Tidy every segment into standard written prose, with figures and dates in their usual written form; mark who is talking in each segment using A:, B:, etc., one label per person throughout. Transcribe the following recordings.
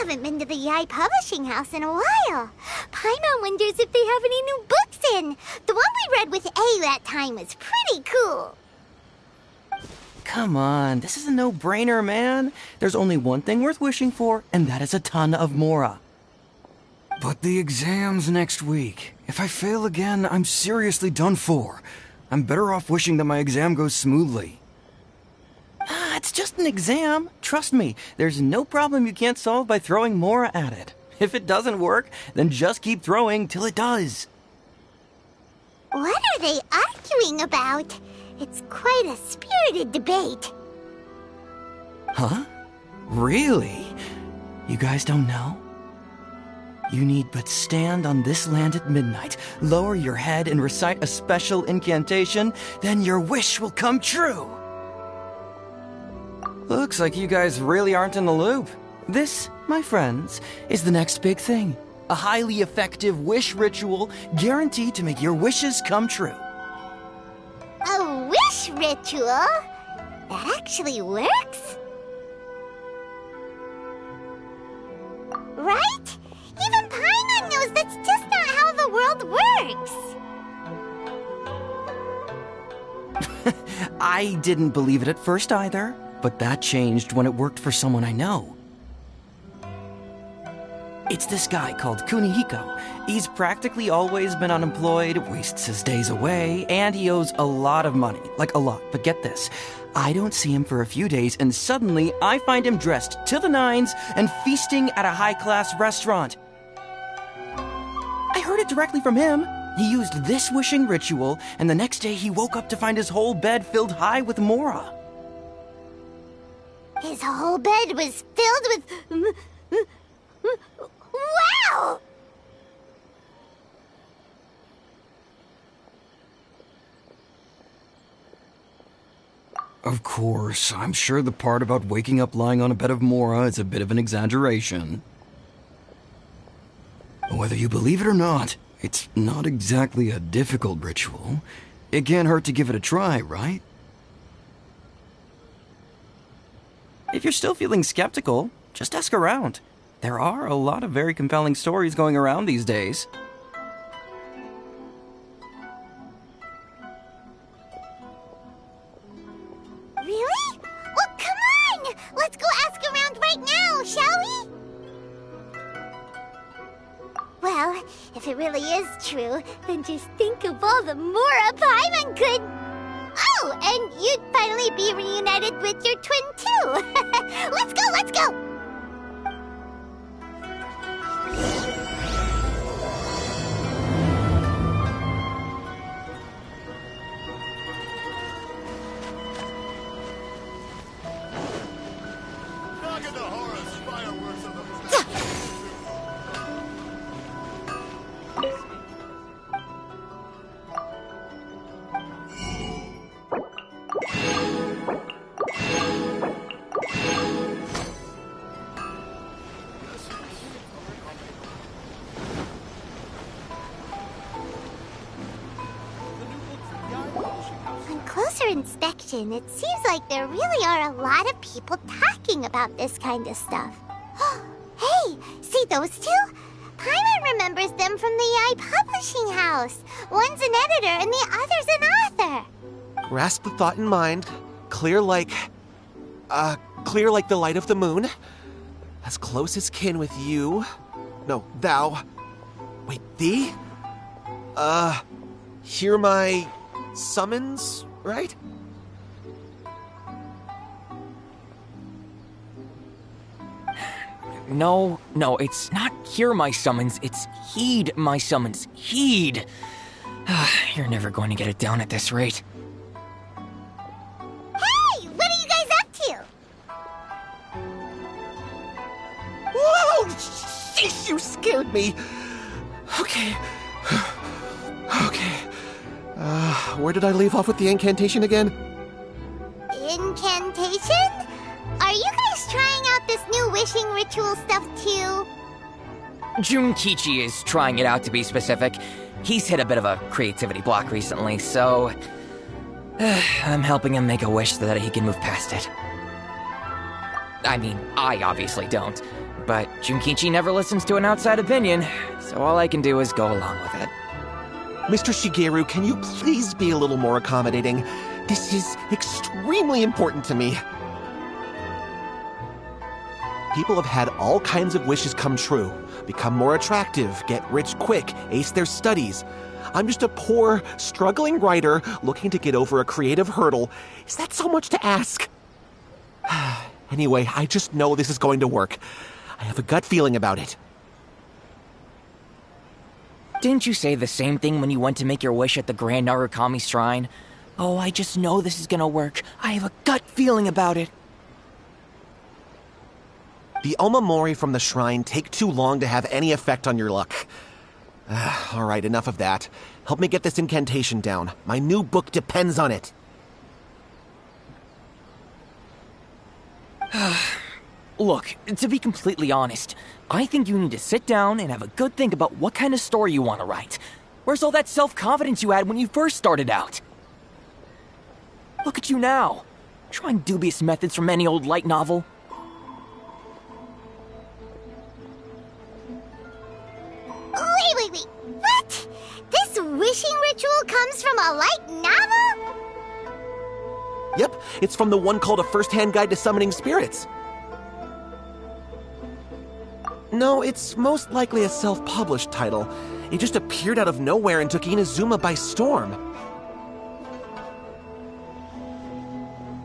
A: haven't been to the Yae Publishing House in a while. Paimon wonders if they have any new books in. The one we read with A that time was pretty cool.
B: Come on, this is a no-brainer, man. There's only one thing worth wishing for, and that is a ton of Mora.
C: But the exam's next week. If I fail again, I'm seriously done for. I'm better off wishing that my exam goes smoothly.
B: Ah, it's just an exam. Trust me, there's no problem you can't solve by throwing Mora at it. If it doesn't work, then just keep throwing till it does.
A: What are they arguing about? It's quite a spirited debate.
B: Huh? Really? You guys don't know? You need but stand on this land at midnight, lower your head and recite a special incantation, then your wish will come true. Looks like you guys really aren't in the loop. This, my friends, is the next big thing. A highly effective wish ritual guaranteed to make your wishes come true.
A: A wish ritual? That actually works? Right? Even Paimon knows that's just not how the world works.
B: I didn't believe it at first either, but that changed when it worked for someone I know. It's this guy called Kunihiko. He's practically always been unemployed, wastes his days away, and he owes a lot of money. Like, a lot. But get this. I don't see him for a few days, and suddenly I find him dressed to the nines and feasting at a high-class restaurant. I heard it directly from him. He used this wishing ritual, and the next day he woke up to find his whole bed filled high with Mora.
A: His whole bed was filled with... Wow!
C: Of course, I'm sure the part about waking up lying on a bed of Mora is a bit of an exaggeration. Whether you believe it or not, it's not exactly a difficult ritual. It can't hurt to give it a try, right?
B: If you're still feeling skeptical, just ask around. There are a lot of very compelling stories going around these days.
A: Really? Well, come on! Let's go ask around right now, shall we? Well, if it really is true, then just think of all the Mora Paimon could... Oh, and you'd finally be reunited with your twin, too! Let's go, let's go! Inspection, it seems like there really are a lot of people talking about this kind of stuff. Hey, see those two? Paimon remembers them from the Yae Publishing House. One's an editor and the other's an author.
D: Grasp the thought in mind. Clear like the light of the moon. As close as kin with you. No, thou. Wait, thee? Hear my summons, right?
E: No, it's not hear my summons, it's heed my summons. Heed! You're never going to get it down at this rate.
A: Hey! What are you guys up to?
D: Whoa! Sheesh, you scared me! Okay. Where did I leave off with the incantation again?
A: Incantation? Are you guys trying out this new wishing ritual stuff too?
E: Junkichi is trying it out, to be specific. He's hit a bit of a creativity block recently, so... I'm helping him make a wish so that he can move past it. I mean, I obviously don't, but Junkichi never listens to an outside opinion, so all I can do is go along with it.
D: Mr. Shigeru, can you please be a little more accommodating? This is extremely important to me. People have had all kinds of wishes come true. Become more attractive, get rich quick, ace their studies. I'm just a poor, struggling writer looking to get over a creative hurdle. Is that so much to ask? Anyway, I just know this is going to work. I have a gut feeling about it.
E: Didn't you say the same thing when you went to make your wish at the Grand Narakami Shrine? Oh, I just know this is gonna work. I have a gut feeling about it.
D: The Omamori from the shrine take too long to have any effect on your luck. Alright, enough of that. Help me get this incantation down. My new book depends on it.
E: Look, to be completely honest, I think you need to sit down and have a good think about what kind of story you want to write. Where's all that self-confidence you had when you first started out? Look at you now, trying dubious methods from any old light novel.
A: Wait. What? This wishing ritual comes from a light novel?
D: Yep, it's from the one called A First-Hand Guide to Summoning Spirits. No, it's most likely a self-published title. It just appeared out of nowhere and took Inazuma by storm.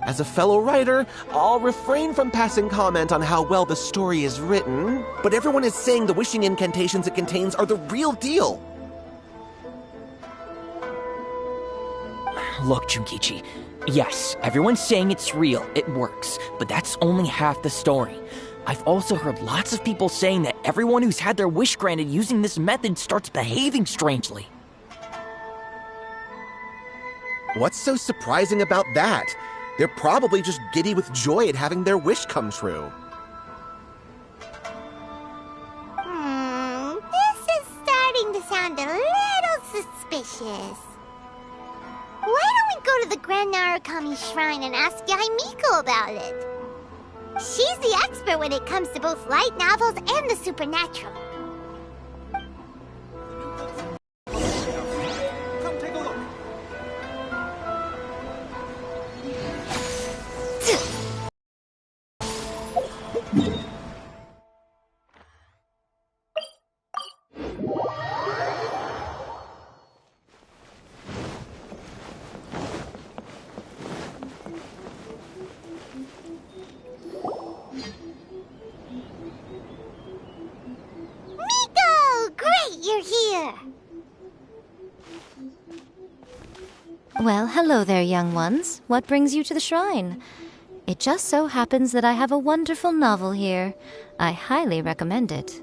D: As a fellow writer, I'll refrain from passing comment on how well the story is written, but everyone is saying the wishing incantations it contains are the real deal.
E: Look, Junkichi, yes, everyone's saying it's real, it works, but that's only half the story. I've also heard lots of people saying that everyone who's had their wish granted using this method starts behaving strangely.
D: What's so surprising about that? They're probably just giddy with joy at having their wish come true.
A: This is starting to sound a little suspicious. Why don't we go to the Grand Narakami Shrine and ask Yae Miko about it? She's the expert when it comes to both light novels and the supernatural.
D: Come take a look.
A: You're here!
F: Well, hello there, young ones. What brings you to the shrine? It just so happens that I have a wonderful novel here. I highly recommend it.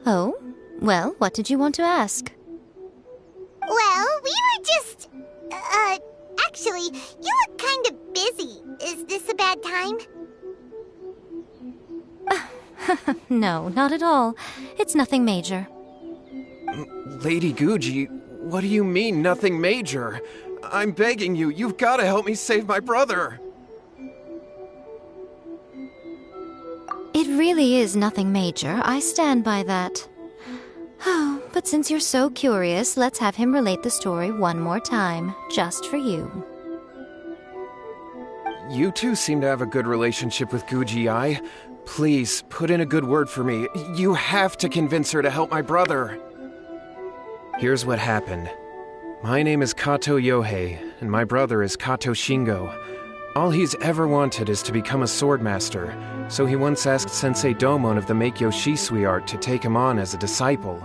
F: Oh? Well, what did you want to ask?
A: Well, we were just... actually, you look kind of busy. Is this a bad time?
F: No, not at all. It's nothing major.
C: Lady Guji, what do you mean, nothing major? I'm begging you, you've got to help me save my brother.
F: It really is nothing major. I stand by that. Oh, but since you're so curious, let's have him relate the story one more time, just for you.
C: You two seem to have a good relationship with Guji-ai. Please, put in a good word for me. You have to convince her to help my brother. Here's what happened. My name is Kato Yohei, and my brother is Kato Shingo. All he's ever wanted is to become a swordmaster, so he once asked Sensei Domon of the Meikyo Shisui art to take him on as a disciple.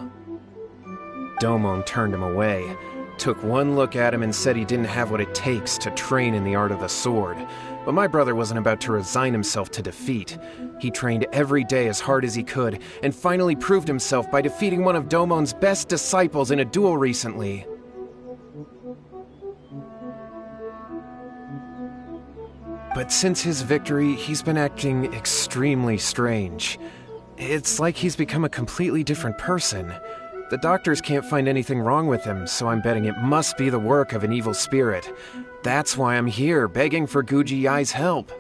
C: Domon turned him away, took one look at him and said he didn't have what it takes to train in the art of the sword. But my brother wasn't about to resign himself to defeat. He trained every day as hard as he could, and finally proved himself by defeating one of Domon's best disciples in a duel recently. But since his victory, he's been acting extremely strange. It's like he's become a completely different person. The doctors can't find anything wrong with him, so I'm betting it must be the work of an evil spirit. That's why I'm here, begging for Guji-ai's help.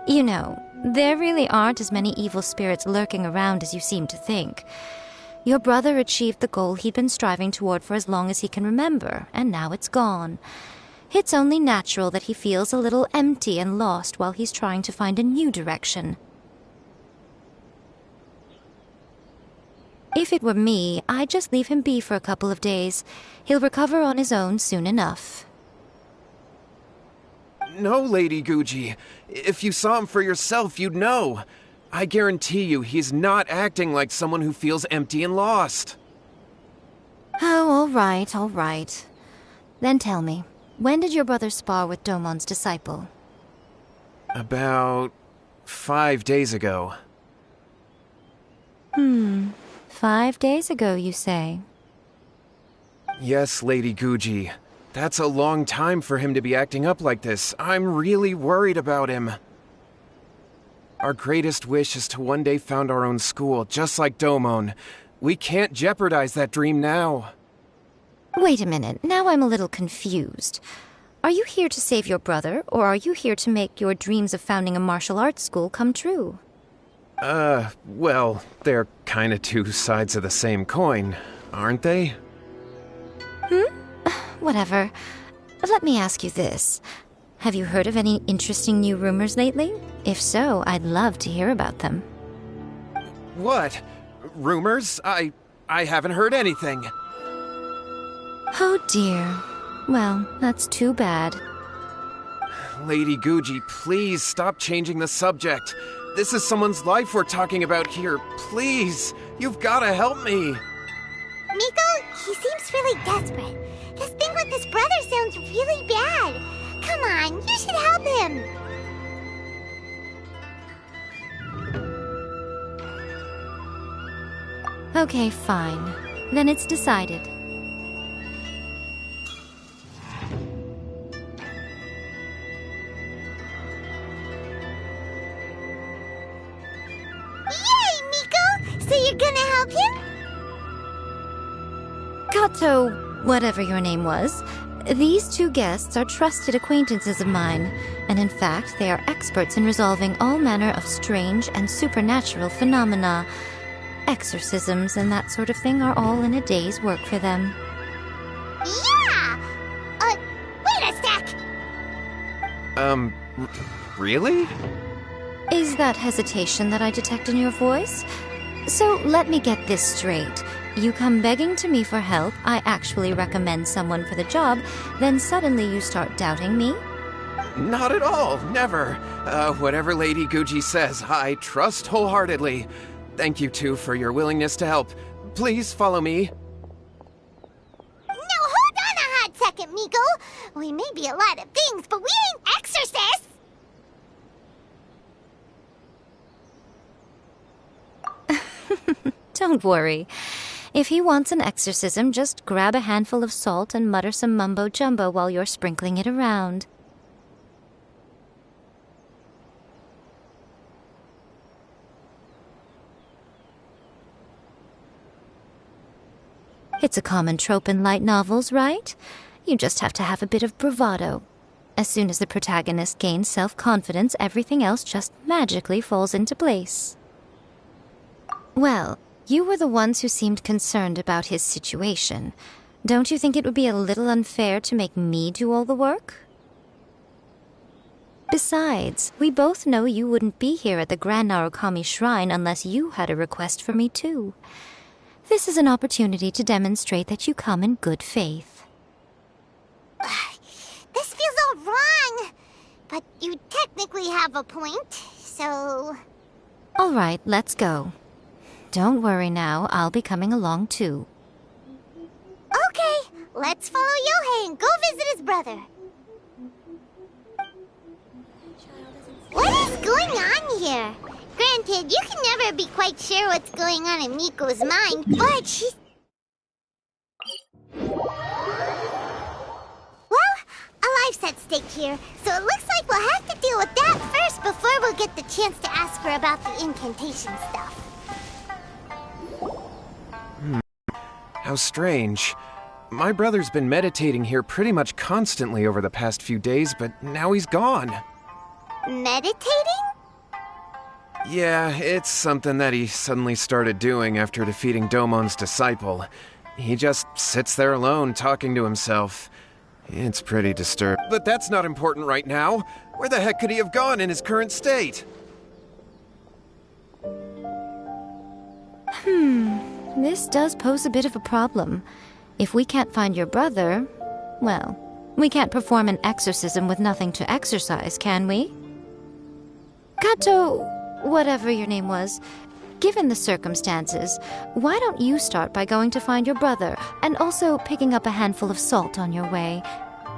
F: You know, there really aren't as many evil spirits lurking around as you seem to think. Your brother achieved the goal he'd been striving toward for as long as he can remember, and now it's gone. It's only natural that he feels a little empty and lost while he's trying to find a new direction. If it were me, I'd just leave him be for a couple of days. He'll recover on his own soon enough.
C: No, Lady Guji. If you saw him for yourself, you'd know. I guarantee you he's not acting like someone who feels empty and lost.
F: Oh, all right. Then tell me, when did your brother spar with Domon's disciple?
C: About 5 days ago.
F: 5 days ago, you say?
C: Yes, Lady Guji. That's a long time for him to be acting up like this. I'm really worried about him. Our greatest wish is to one day found our own school, just like Domon. We can't jeopardize that dream now.
F: Wait a minute, now I'm a little confused. Are you here to save your brother, or are you here to make your dreams of founding a martial arts school come true?
C: Well, they're kinda two sides of the same coin, aren't they?
F: Whatever. Let me ask you this. Have you heard of any interesting new rumors lately? If so, I'd love to hear about them.
C: What? Rumors? I haven't heard anything.
F: Oh dear. Well, that's too bad.
C: Lady Guji, please stop changing the subject. This is someone's life we're talking about here. Please, you've gotta help me.
A: Miko, he seems really desperate. This thing with his brother sounds really bad. Come on, you should help him.
F: Okay, fine. Then it's decided.
A: Yay, Miko! So you're gonna help him?
F: Kato, whatever your name was, these two guests are trusted acquaintances of mine, and in fact, they are experts in resolving all manner of strange and supernatural phenomena. Exorcisms and that sort of thing are all in a day's work for them.
A: Yeah! Wait a sec!
C: Really?
F: Is that hesitation that I detect in your voice? So let me get this straight. You come begging to me for help, I actually recommend someone for the job, then suddenly you start doubting me?
C: Not at all, never. Whatever Lady Guji says, I trust wholeheartedly. Thank you, too, for your willingness to help. Please follow me.
A: No, hold on a hot second, Miko. We may be a lot of things, but we ain't exorcists!
F: Don't worry. If he wants an exorcism, just grab a handful of salt and mutter some mumbo-jumbo while you're sprinkling it around. It's a common trope in light novels, right? You just have to have a bit of bravado. As soon as the protagonist gains self-confidence, everything else just magically falls into place. Well, you were the ones who seemed concerned about his situation. Don't you think it would be a little unfair to make me do all the work? Besides, we both know you wouldn't be here at the Grand Narakami Shrine unless you had a request for me too. This is an opportunity to demonstrate that you come in good faith.
A: This feels all wrong. But you technically have a point, so...
F: All right, let's go. Don't worry now, I'll be coming along too.
A: Okay, let's follow Yohei and go visit his brother. What is going on here? Granted, you can never be quite sure what's going on in Miko's mind, but she's... Well, a life's at stake here, so it looks like we'll have to deal with that first before we'll get the chance to ask her about the incantation stuff.
C: How strange. My brother's been meditating here pretty much constantly over the past few days, but now he's gone.
A: Meditating?
C: Yeah, it's something that he suddenly started doing after defeating Domon's disciple. He just sits there alone, talking to himself. It's pretty disturbing. But that's not important right now. Where the heck could he have gone in his current state?
F: This does pose a bit of a problem. If we can't find your brother, well, we can't perform an exorcism with nothing to exorcise, can we? Kato, whatever your name was, given the circumstances, why don't you start by going to find your brother, and also picking up a handful of salt on your way?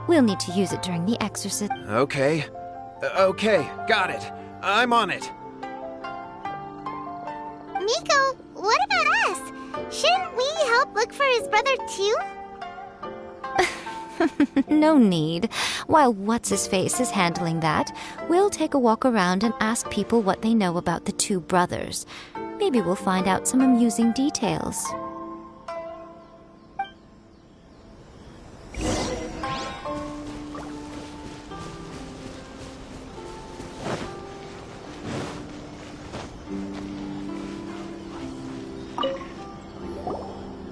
F: We'll need to use it during the exorcism.
C: Okay. Okay, got it. I'm on it.
A: Miko, what about us? Shouldn't we help look for his brother too?
F: No need. While What's-His-Face is handling that, we'll take a walk around and ask people what they know about the two brothers. Maybe we'll find out some amusing details.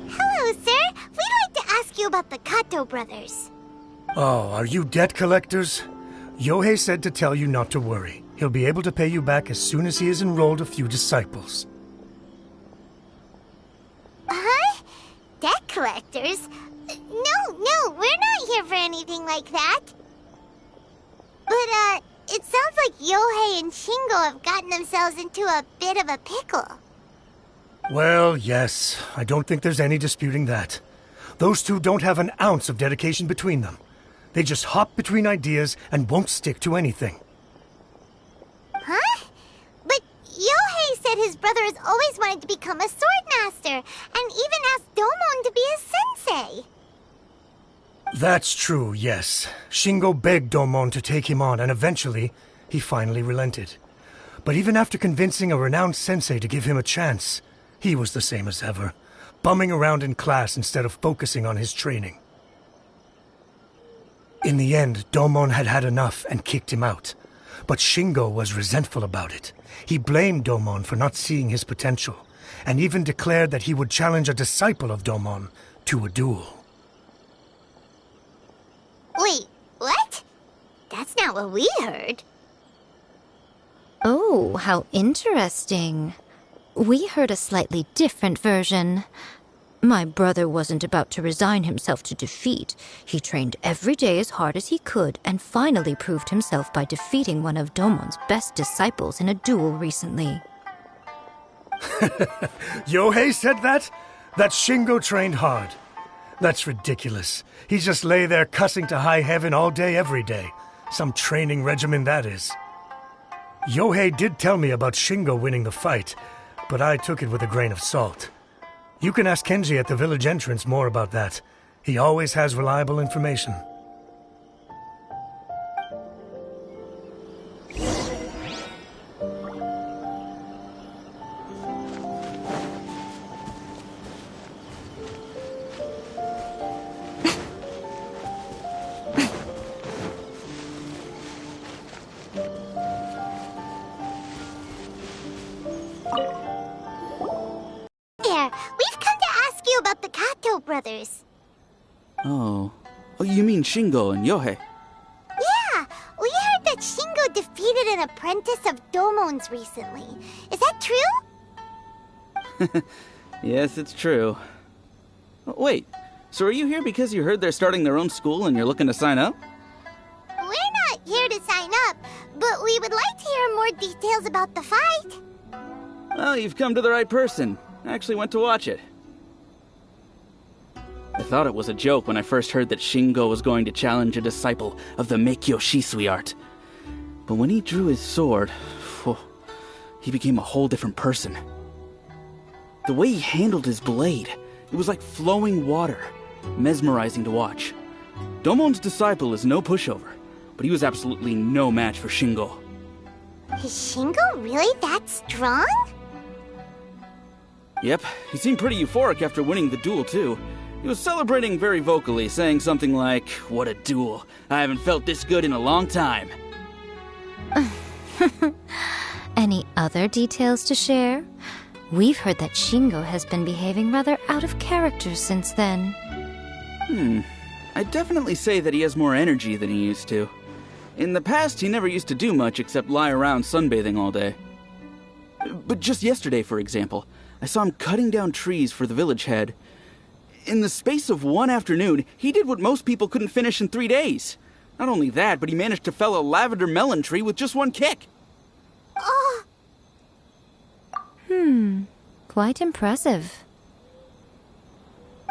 A: Hello, sir. We'd like to ask you about the Kato brothers.
G: Oh, are you debt collectors? Yohei said to tell you not to worry. He'll be able to pay you back as soon as he has enrolled a few disciples.
A: Huh? Debt collectors? No, we're not here for anything like that. But, it sounds like Yohei and Shingo have gotten themselves into a bit of a pickle.
G: Well, yes. I don't think there's any disputing that. Those two don't have an ounce of dedication between them. They just hop between ideas and won't stick to anything.
A: Huh? But Yohei said his brother has always wanted to become a sword master, and even asked Domon to be his sensei.
G: That's true, yes. Shingo begged Domon to take him on, and eventually, he finally relented. But even after convincing a renowned sensei to give him a chance, he was the same as ever, bumming around in class instead of focusing on his training. In the end, Domon had had enough and kicked him out. But Shingo was resentful about it. He blamed Domon for not seeing his potential, and even declared that he would challenge a disciple of Domon to a duel.
A: Wait, what? That's not what we heard.
F: Oh, how interesting. We heard a slightly different version. My brother wasn't about to resign himself to defeat. He trained every day as hard as he could and finally proved himself by defeating one of Domon's best disciples in a duel recently.
G: Yohei said that? That Shingo trained hard. That's ridiculous. He just lay there cussing to high heaven all day every day. Some training regimen, that is. Yohei did tell me about Shingo winning the fight, but I took it with a grain of salt. You can ask Kenji at the village entrance more about that. He always has reliable information.
A: We've come to ask you about the Kato brothers.
B: Oh, you mean Shingo and Yohei?
A: Yeah, we heard that Shingo defeated an apprentice of Domon's recently. Is that true?
B: Yes, it's true. Wait, so are you here because you heard they're starting their own school and you're looking to sign up?
A: We're not here to sign up, but we would like to hear more details about the fight.
B: Well, you've come to the right person. I actually went to watch it. I thought it was a joke when I first heard that Shingo was going to challenge a disciple of the Meikyo Shisui art. But when he drew his sword, he became a whole different person. The way he handled his blade, it was like flowing water, mesmerizing to watch. Domon's disciple is no pushover, but he was absolutely no match for Shingo.
A: Is Shingo really that strong?
B: Yep, he seemed pretty euphoric after winning the duel, too. He was celebrating very vocally, saying something like, "What a duel. I haven't felt this good in a long time."
F: Any other details to share? We've heard that Shingo has been behaving rather out of character since then.
H: I'd definitely say that he has more energy than he used to. In the past, he never used to do much except lie around sunbathing all day. But just yesterday, for example, I saw him cutting down trees for the village head. In the space of one afternoon, he did what most people couldn't finish in 3 days. Not only that, but he managed to fell a lavender melon tree with just one kick.
F: Quite impressive.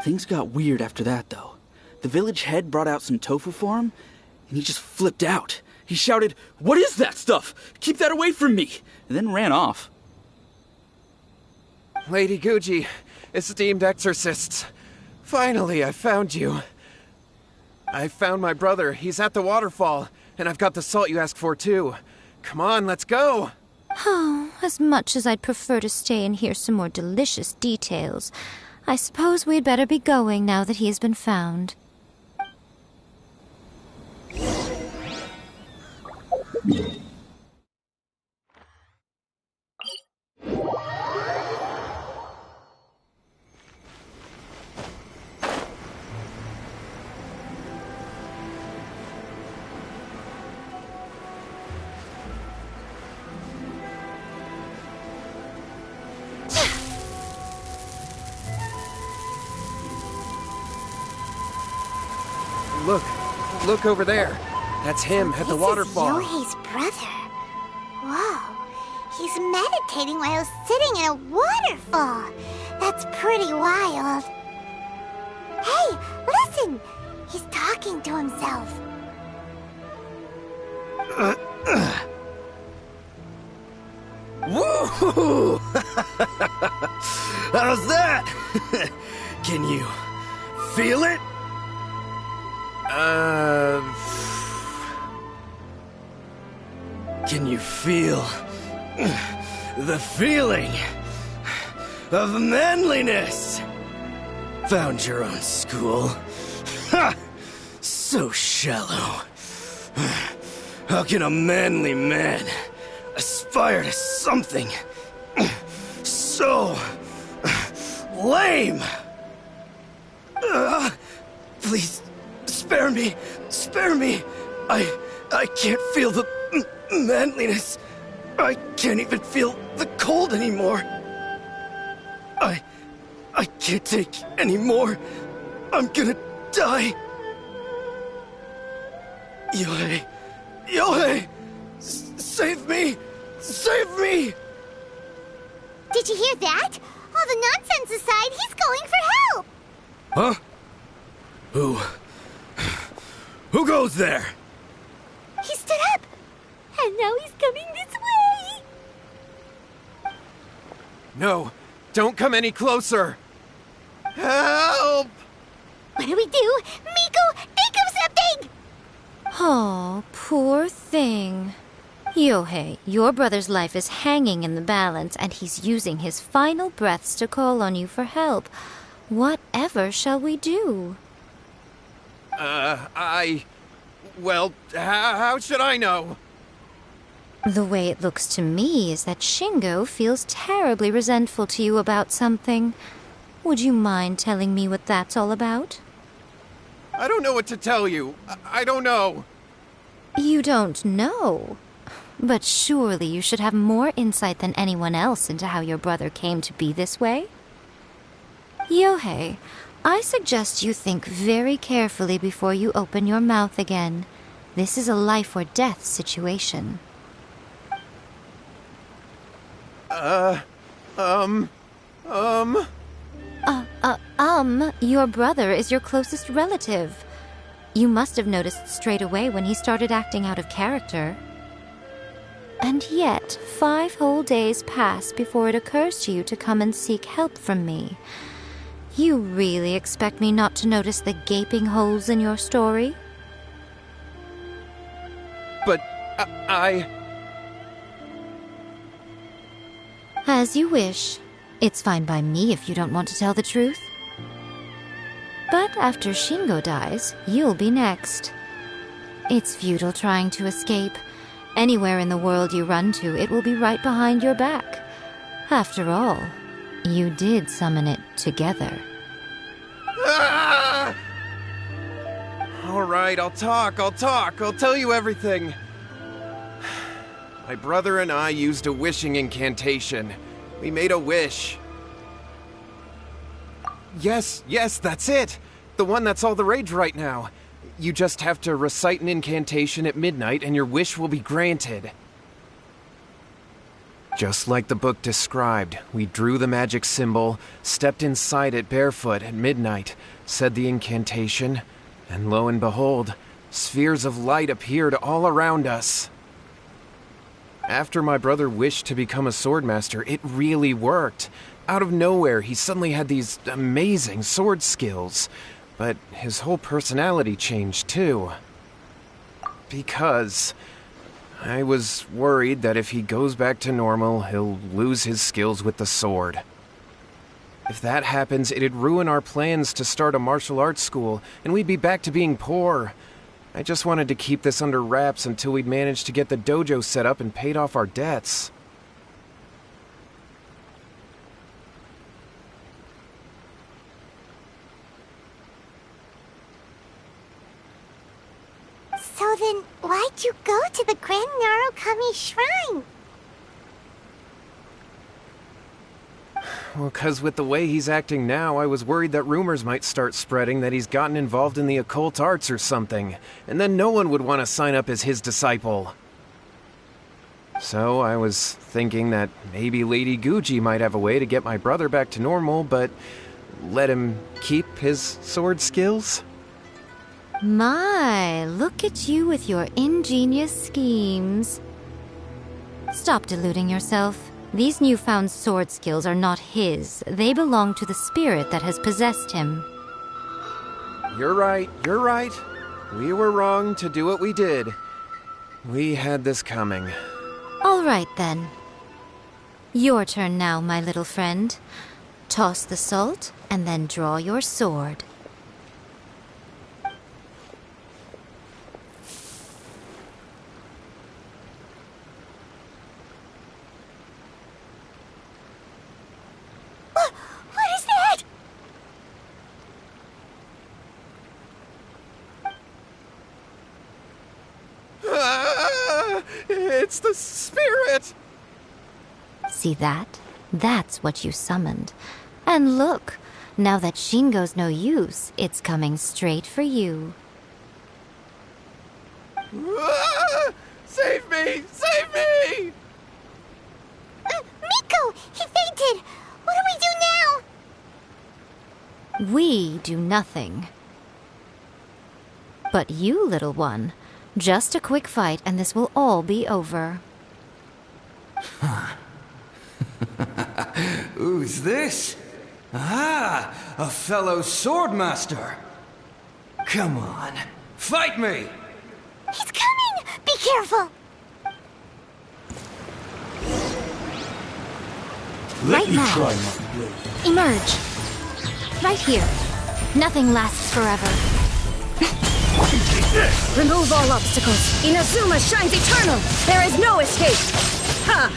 H: Things got weird after that, though. The village head brought out some tofu for him, and he just flipped out. He shouted, "What is that stuff? Keep that away from me!" and then ran off.
C: Lady Guji, esteemed exorcists. Finally, I found you. I found my brother. He's at the waterfall, and I've got the salt you asked for, too. Come on, let's go!
F: Oh, as much as I'd prefer to stay and hear some more delicious details, I suppose we'd better be going now that he has been found.
C: Look over there. That's him at the waterfall.
A: This is Yohei's brother. Whoa. He's meditating while sitting in a waterfall. That's pretty wild. Hey, listen! He's talking to himself.
I: Woo! How's that? Can you feel it? Can you feel the feeling of manliness? Found your own school? Ha! So shallow. How can a manly man aspire to something so lame? Please, spare me. Spare me. I can't feel the manliness. I can't even feel the cold anymore. I can't take any more. I'm gonna die. Yohei! Yohei! Save me! Save me!
A: Did you hear that? All the nonsense aside, he's going for help!
I: Huh? Who goes there?
A: He stood up! And now he's coming this way!
C: No, don't come any closer! Help!
A: What do we do? Miko, think of something!
F: Oh, poor thing. Yohei, your brother's life is hanging in the balance, and he's using his final breaths to call on you for help. Whatever shall we do?
C: Well, how should I know?
F: The way it looks to me is that Shingo feels terribly resentful to you about something. Would you mind telling me what that's all about?
C: I don't know what to tell you. I don't know.
F: You don't know? But surely you should have more insight than anyone else into how your brother came to be this way? Yohei, I suggest you think very carefully before you open your mouth again. This is a life or death situation. Your brother is your closest relative. You must have noticed straight away when he started acting out of character. And yet, 5 whole days pass before it occurs to you to come and seek help from me. You really expect me not to notice the gaping holes in your story?
C: But
F: As you wish. It's fine by me if you don't want to tell the truth. But after Shingo dies, you'll be next. It's futile trying to escape. Anywhere in the world you run to, it will be right behind your back. After all, you did summon it together.
C: Ah! All right, I'll talk. I'll tell you everything. My brother and I used a wishing incantation. We made a wish. Yes, that's it. The one that's all the rage right now. You just have to recite an incantation at midnight and your wish will be granted. Just like the book described, we drew the magic symbol, stepped inside it barefoot at midnight, said the incantation, and lo and behold, spheres of light appeared all around us. After my brother wished to become a swordmaster, it really worked. Out of nowhere, he suddenly had these amazing sword skills. But his whole personality changed too. Because I was worried that if he goes back to normal, he'll lose his skills with the sword. If that happens, it'd ruin our plans to start a martial arts school, and we'd be back to being poor. I just wanted to keep this under wraps until we'd managed to get the dojo set up and paid off our debts.
A: So then, why'd you go to the Grand Narakami Shrine?
C: Well, 'cause with the way he's acting now, I was worried that rumors might start spreading that he's gotten involved in the occult arts or something, and then no one would want to sign up as his disciple. So I was thinking that maybe Lady Guji might have a way to get my brother back to normal, but let him keep his sword skills?
F: My, look at you with your ingenious schemes. Stop deluding yourself. These newfound sword skills are not his. They belong to the spirit that has possessed him.
C: You're right. We were wrong to do what we did. We had this coming.
F: All right, then. Your turn now, my little friend. Toss the salt, and then draw your sword.
A: What is that?
C: It's the spirit!
F: See that? That's what you summoned. And look, now that Shingo's no use, it's coming straight for you.
C: Save me! Save me!
A: Miko! He fainted! What do we do now?
F: We do nothing. But you, little one, just a quick fight and this will all be over.
B: Who's this? Ah, a fellow swordmaster. Come on, fight me!
A: He's coming! Be careful!
F: Right now. Emerge. Right here. Nothing lasts forever.
J: Remove all obstacles. Inazuma shines eternal. There is no escape. Ha!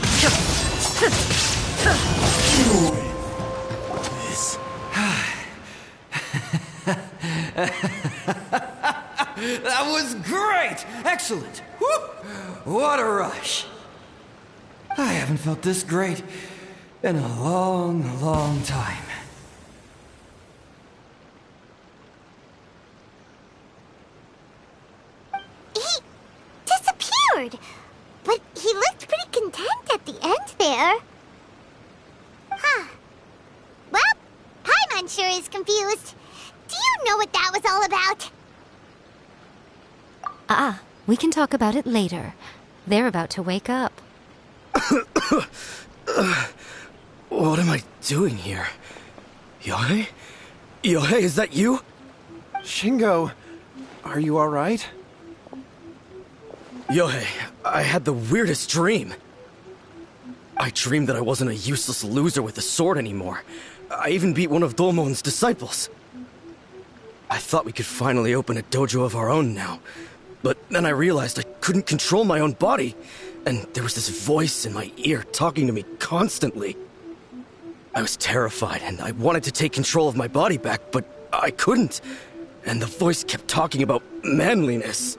B: That was great! Excellent! Whoop! What a rush! I haven't felt this great in a long, long time.
A: He disappeared! But he looked pretty content at the end there. Huh. Well, Paimon sure is confused. Do you know what that was all about?
F: We can talk about it later. They're about to wake up.
I: What am I doing here? Yae? Yae, is that you?
C: Shingo, are you alright?
I: Yae, I had the weirdest dream. I dreamed that I wasn't a useless loser with a sword anymore. I even beat one of Dolmon's disciples. I thought we could finally open a dojo of our own now. but then I realized I couldn't control my own body, and there was this voice in my ear talking to me constantly. I was terrified, and I wanted to take control of my body back, but I couldn't. And the voice kept talking about manliness.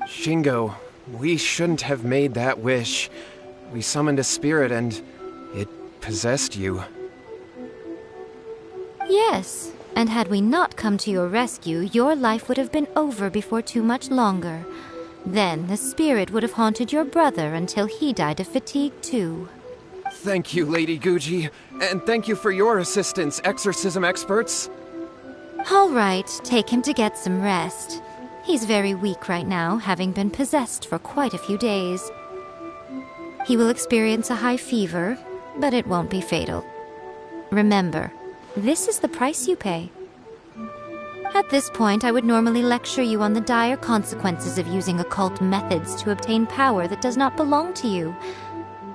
C: Shingo, we shouldn't have made that wish. We summoned a spirit and it possessed you.
F: Yes, and had we not come to your rescue, your life would have been over before too much longer. Then the spirit would have haunted your brother until he died of fatigue too.
C: Thank you, Lady Guji, and thank you for your assistance, exorcism experts.
F: All right, take him to get some rest. He's very weak right now, having been possessed for quite a few days. He will experience a high fever, but it won't be fatal. Remember, this is the price you pay. At this point, I would normally lecture you on the dire consequences of using occult methods to obtain power that does not belong to you.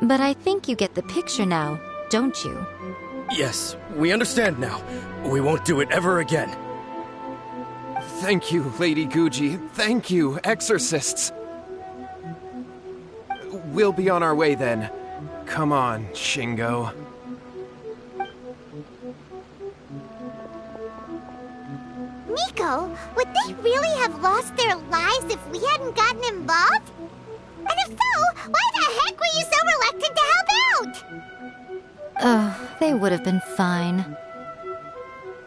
F: But I think you get the picture now, don't you?
I: Yes, we understand now. We won't do it ever again.
C: Thank you, Lady Guji. Thank you, exorcists. We'll be on our way then. Come on, Shingo.
A: Miko, would they really have lost their lives if we hadn't gotten involved? And if so, why the heck were you so reluctant to help out?
F: Oh, they would have been fine.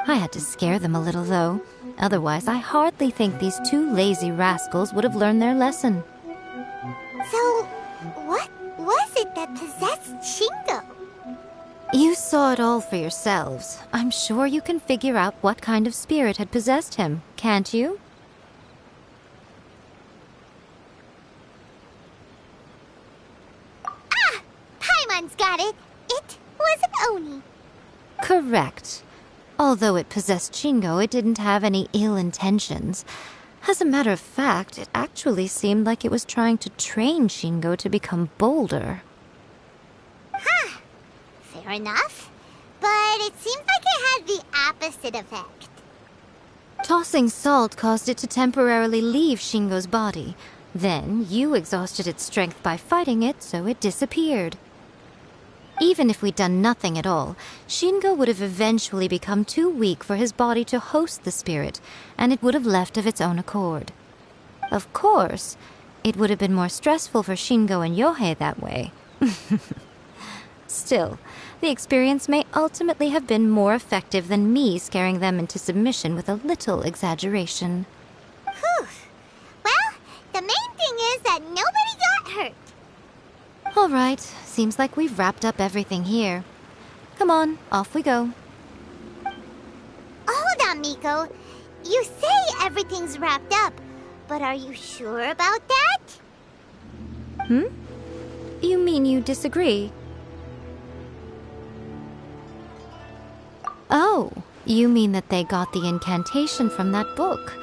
F: I had to scare them a little, though. Otherwise, I hardly think these two lazy rascals would have learned their lesson.
A: So, what was it that possessed Shingo?
F: You saw it all for yourselves. I'm sure you can figure out what kind of spirit had possessed him, can't you?
A: Ah! Paimon's got it! It was an Oni.
F: Correct. Although it possessed Shingo, it didn't have any ill intentions. As a matter of fact, it actually seemed like it was trying to train Shingo to become bolder.
A: Huh. Fair enough. But it seems like it had the opposite effect.
F: Tossing salt caused it to temporarily leave Shingo's body. Then, you exhausted its strength by fighting it, so it disappeared. Even if we'd done nothing at all, Shingo would have eventually become too weak for his body to host the spirit, and it would have left of its own accord. Of course, it would have been more stressful for Shingo and Yohei that way. Still, the experience may ultimately have been more effective than me scaring them into submission with a little exaggeration.
A: Whew. Well, the main thing is that nobody got hurt.
F: All right, seems like we've wrapped up everything here. Come on, off we go.
A: Hold on, Miko. You say everything's wrapped up, but are you sure about that?
F: You mean you disagree? Oh, you mean that they got the incantation from that book.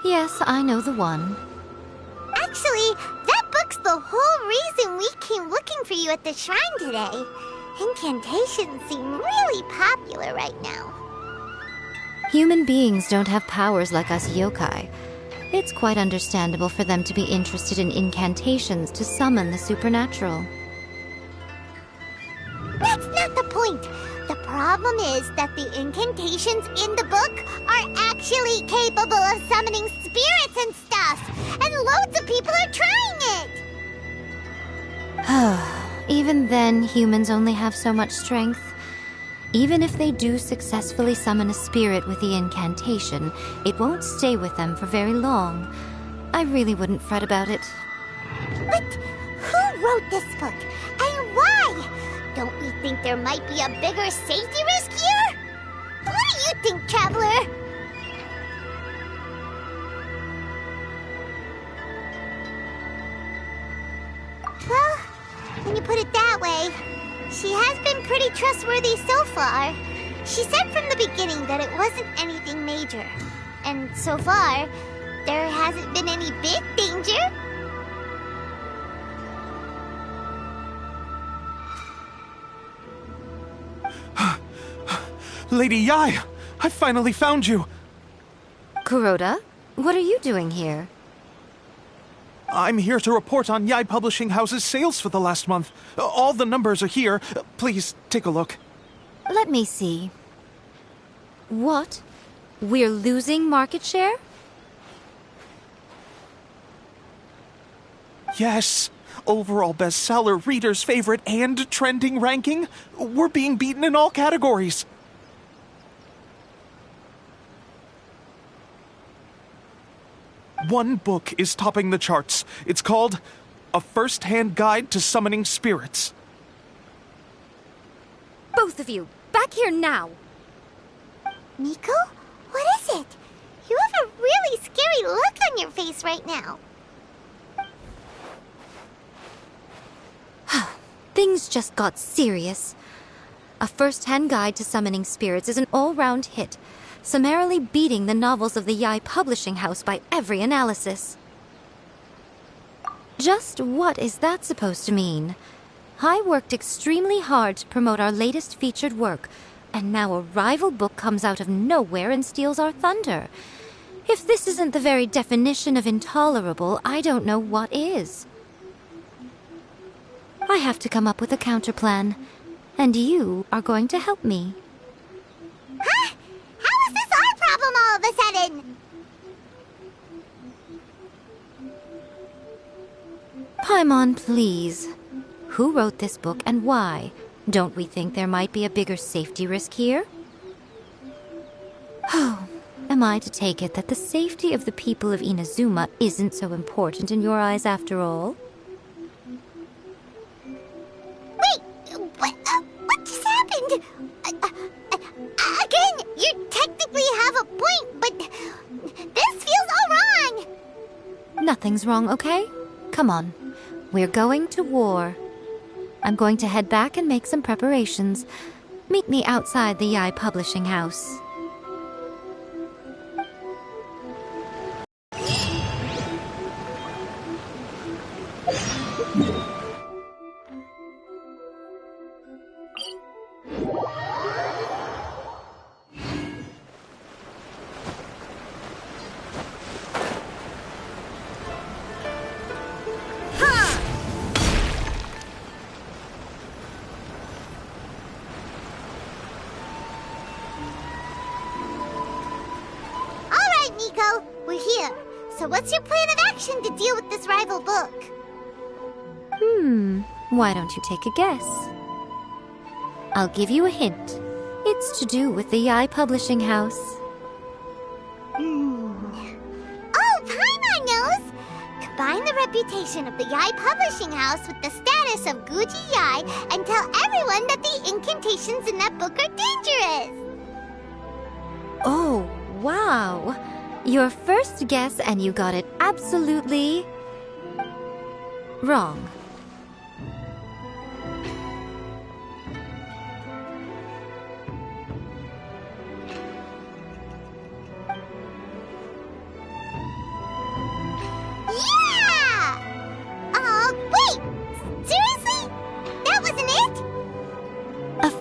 F: Yes, I know the one.
A: Actually, that book's the whole reason we came looking for you at the shrine today. Incantations seem really popular right now.
F: Human beings don't have powers like us yokai. It's quite understandable for them to be interested in incantations to summon the supernatural.
A: That's not the point. The problem is that the incantations in the book are actually capable of summoning spirits and stuff, and loads of people are trying it.
F: Even then, humans only have so much strength. Even if they do successfully summon a spirit with the incantation, it won't stay with them for very long. I really wouldn't fret about it.
A: But who wrote this book, and why? Don't we think there might be a bigger safety risk here? What do you think, Traveler? Well, when you put it that way, she has been pretty trustworthy so far. She said from the beginning that it wasn't anything major. And so far, there hasn't been any big danger.
D: Lady Yae, I finally found you.
F: Kuroda, What are you doing here?
K: I'm here to report on Yae Publishing House's sales for the last month. All the numbers are here. Please, take a look.
F: Let me see. What? We're losing market share?
K: Yes. Overall bestseller, reader's favorite, and trending ranking. We're being beaten in all categories. One book is topping the charts. It's called A First-Hand Guide to Summoning Spirits.
F: Both of you, back here now!
A: Miko? What is it? You have a really scary look on your face right now.
F: Things just got serious. A First-Hand Guide to Summoning Spirits is an all-round hit, summarily beating the novels of the Yae Publishing House by every analysis. Just what is that supposed to mean? I worked extremely hard to promote our latest featured work, and now a rival book comes out of nowhere and steals our thunder. If this isn't the very definition of intolerable, I don't know what is. I have to come up with a counterplan, and you are going to help me.
A: Huh? How is this our problem all of a sudden?
F: Paimon, please. Who wrote this book and why? Don't we think there might be a bigger safety risk here? Oh, am I to take it that the safety of the people of Inazuma isn't so important in your eyes after all?
A: What just happened? Again, you technically have a point, but this feels all wrong.
F: Nothing's wrong, okay? Come on. We're going to war. I'm going to head back and make some preparations. Meet me outside the Yae Publishing House.
A: Miko, we're here. So what's your plan of action to deal with this rival book?
F: Why don't you take a guess? I'll give you a hint. It's to do with the Yae Publishing House.
A: Oh, Paimon knows! Combine the reputation of the Yae Publishing House with the status of Guji Yae and tell everyone that the incantations in that book are dangerous!
F: Oh, wow! Your first guess and you got it absolutely wrong.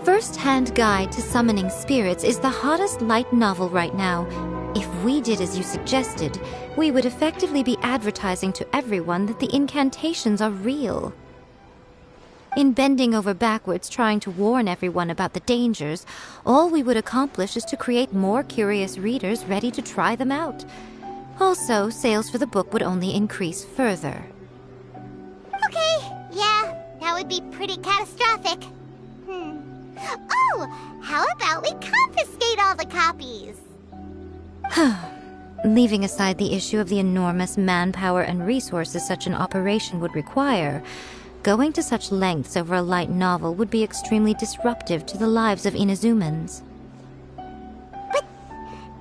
F: First-Hand Guide to Summoning Spirits is the hottest light novel right now. If we did as you suggested, we would effectively be advertising to everyone that the incantations are real. In bending over backwards trying to warn everyone about the dangers, all we would accomplish is to create more curious readers ready to try them out. Also, sales for the book would only increase further.
A: Okay, yeah, that would be pretty catastrophic. Oh, how about we confiscate all the copies?
F: Leaving aside the issue of the enormous manpower and resources such an operation would require, going to such lengths over a light novel would be extremely disruptive to the lives of Inazumans.
A: But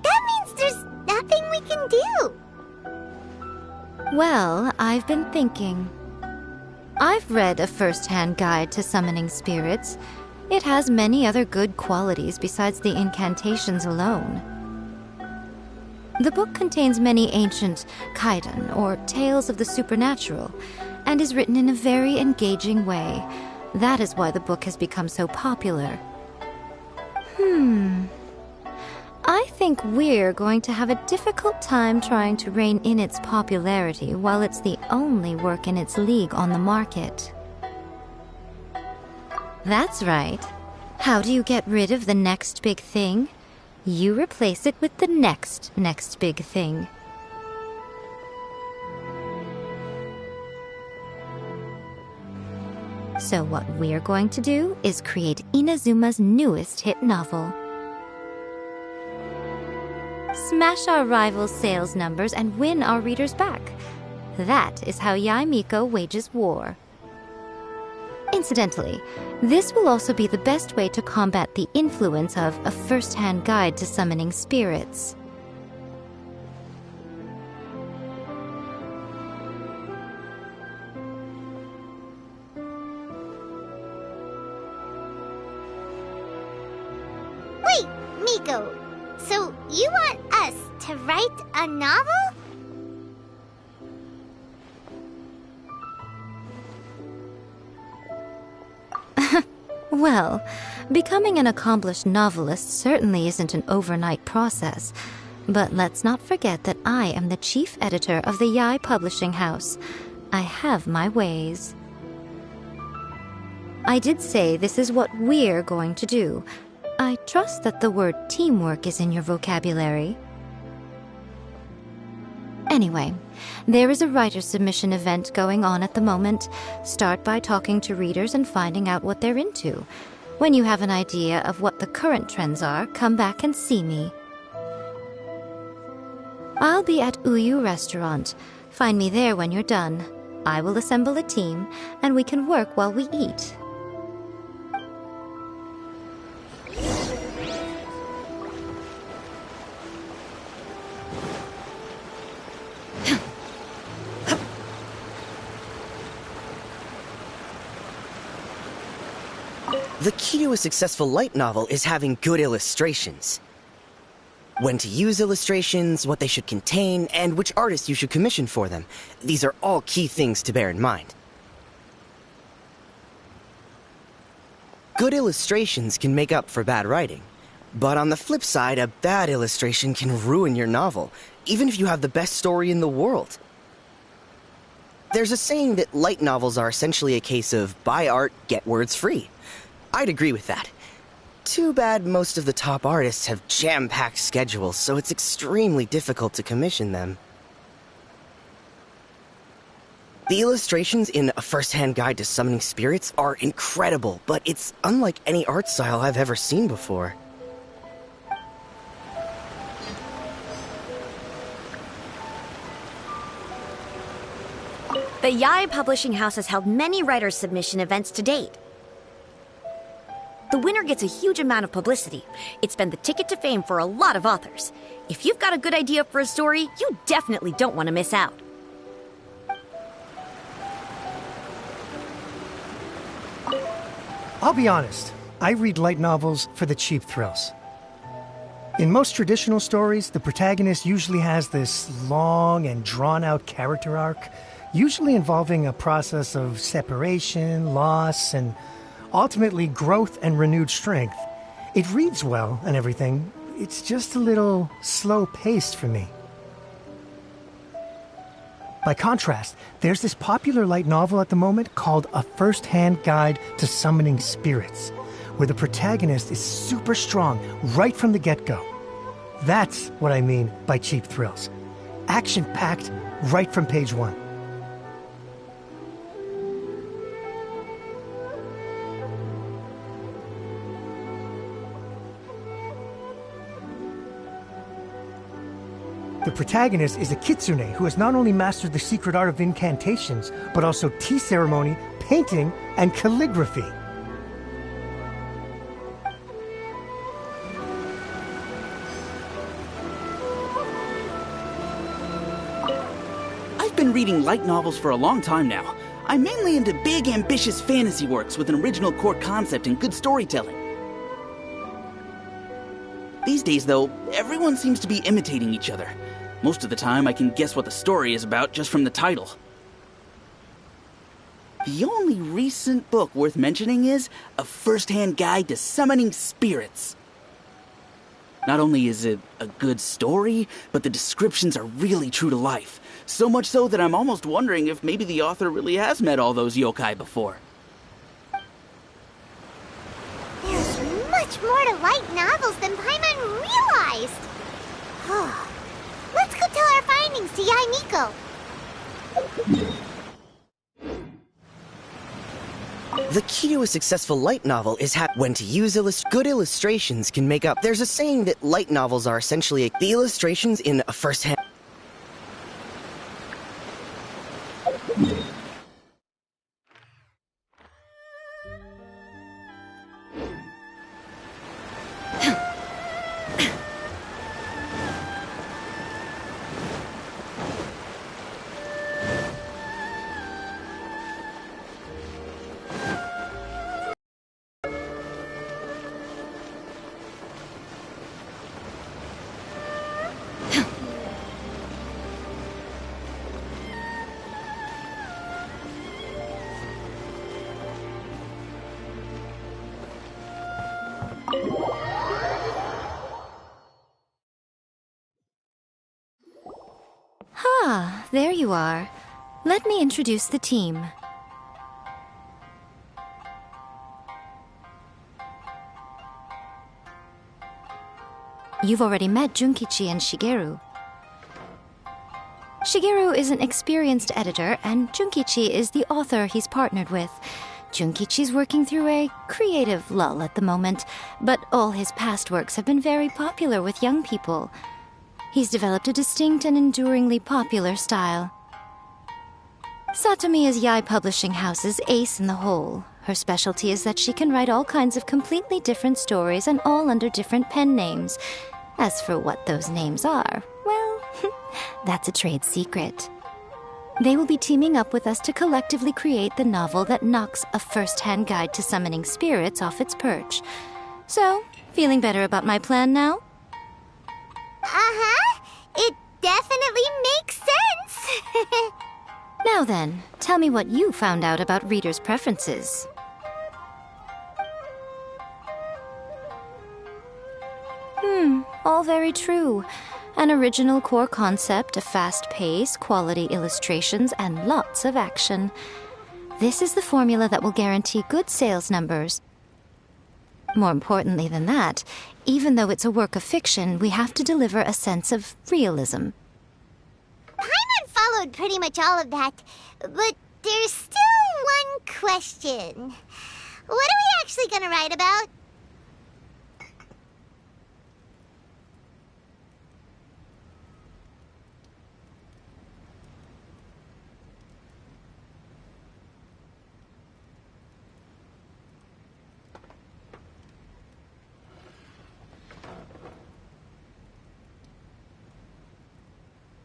A: that means there's nothing we can do.
F: Well, I've been thinking. I've read A First-Hand Guide to Summoning Spirits. It has many other good qualities besides the incantations alone. The book contains many ancient kaiden, or tales of the supernatural, and is written in a very engaging way. That is why the book has become so popular. I think we're going to have a difficult time trying to rein in its popularity while it's the only work in its league on the market. That's right. How do you get rid of the next big thing? You replace it with the next big thing. So what we're going to do is create Inazuma's newest hit novel. Smash our rivals' sales numbers and win our readers back. That is how Yae Miko wages war. Incidentally, this will also be the best way to combat the influence of a first-hand guide to summoning spirits.
A: Wait, Miko. So you want us to write a novel?
F: Well, becoming an accomplished novelist certainly isn't an overnight process. But let's not forget that I am the chief editor of the Yae Publishing House. I have my ways. I did say this is what we're going to do. I trust that the word teamwork is in your vocabulary. Anyway, there is a writer submission event going on at the moment. Start by talking to readers and finding out what they're into. When you have an idea of what the current trends are, come back and see me. I'll be at Uyu Restaurant. Find me there when you're done. I will assemble a team, and we can work while we eat.
I: The key to a successful light novel is having good illustrations. When to use illustrations, what they should contain, and which artists you should commission for them. These are all key things to bear in mind. Good illustrations can make up for bad writing. But on the flip side, a bad illustration can ruin your novel, even if you have the best story in the world. There's a saying that light novels are essentially a case of buy art, get words free. I'd agree with that. Too bad most of the top artists have jam-packed schedules, so it's extremely difficult to commission them. The illustrations in A First-Hand Guide to Summoning Spirits are incredible, but it's unlike any art style I've ever seen before.
J: The Yae Publishing House has held many writer submission events to date. The winner gets a huge amount of publicity. It's been the ticket to fame for a lot of authors. If you've got a good idea for a story, you definitely don't want to miss out.
G: I'll be honest, I read light novels for the cheap thrills. In most traditional stories, the protagonist usually has this long and drawn-out character arc, usually involving a process of separation, loss, and ultimately growth and renewed strength. It reads well and everything, it's just a little slow-paced for me. By contrast, there's this popular light novel at the moment called A First-Hand Guide to Summoning Spirits, where the protagonist is super strong right from the get-go. That's what I mean by cheap thrills. Action-packed right from page one. The protagonist is a Kitsune who has not only mastered the secret art of incantations, but also tea ceremony, painting, and calligraphy.
H: I've been reading light novels for a long time now. I'm mainly into big, ambitious fantasy works with an original core concept and good storytelling. These days, though, everyone seems to be imitating each other. Most of the time, I can guess what the story is about just from the title. The only recent book worth mentioning is A First-Hand Guide to Summoning Spirits. Not only is it a good story, but the descriptions are really true to life. So much so that I'm almost wondering if maybe the author really has met all those yokai before.
A: There's much more to light novels than Paimon realized. Let's go tell our findings to Yae Miko.
I: The key to a successful light novel is when to use good illustrations can make up. There's a saying that light novels are essentially the illustrations in a first-hand.
F: Ah, there you are. Let me introduce the team. You've already met Junkichi and Shigeru. Shigeru is an experienced editor, and Junkichi is the author he's partnered with. Junkichi's working through a creative lull at the moment, but all his past works have been very popular with young people. He's developed a distinct and enduringly popular style. Satomi is Yae Publishing House's ace in the hole. Her specialty is that she can write all kinds of completely different stories and all under different pen names. As for what those names are, well, that's a trade secret. They will be teaming up with us to collectively create the novel that knocks a first-hand guide to summoning spirits off its perch. So, feeling better about my plan now?
A: Uh-huh. It definitely makes sense.
F: Now then, tell me what you found out about readers' preferences. All very true. An original core concept, a fast pace, quality illustrations, and lots of action. This is the formula that will guarantee good sales numbers. More importantly than that, even though it's a work of fiction, we have to deliver a sense of realism.
A: Paimon followed pretty much all of that, but there's still one question. What are we actually gonna write about?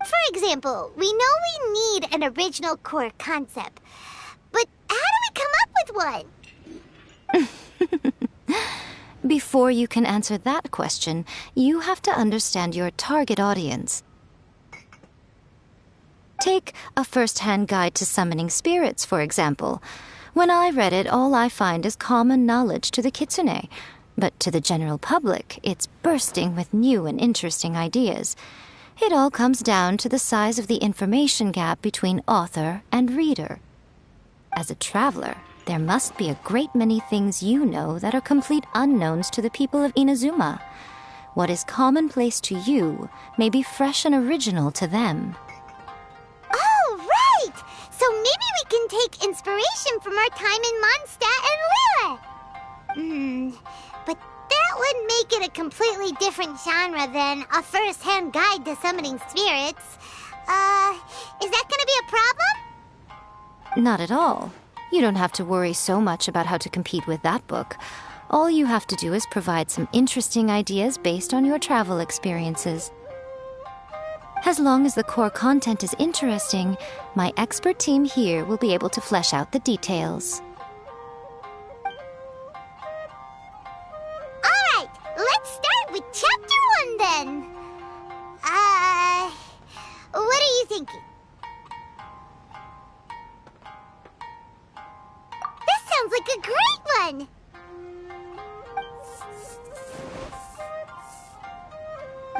A: For example, we know we need an original core concept, but how do we come up with one?
F: Before you can answer that question, you have to understand your target audience. Take A First-Hand Guide to Summoning Spirits, for example. When I read it, all I find is common knowledge to the Kitsune. But to the general public, it's bursting with new and interesting ideas. It all comes down to the size of the information gap between author and reader. As a traveler, there must be a great many things you know that are complete unknowns to the people of Inazuma. What is commonplace to you may be fresh and original to them.
A: Oh, right! So maybe we can take inspiration from our time in Mondstadt and Liyue. But that would make it a completely different genre than A First-Hand Guide to Summoning Spirits. Is that gonna be a problem?
F: Not at all. You don't have to worry so much about how to compete with that book. All you have to do is provide some interesting ideas based on your travel experiences. As long as the core content is interesting, my expert team here will be able to flesh out the details.
A: Alright, let's start with Chapter 1 then. What are you thinking? This sounds like a great one!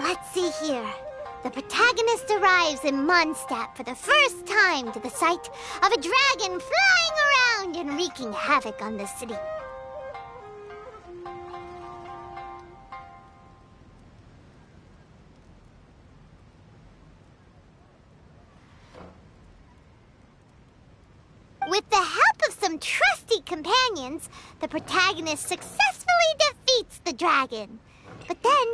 A: Let's see here. The protagonist arrives in Mondstadt for the first time to the sight of a dragon flying around and wreaking havoc on the city. With the help of some trusty companions, the protagonist successfully defeats the dragon. But then,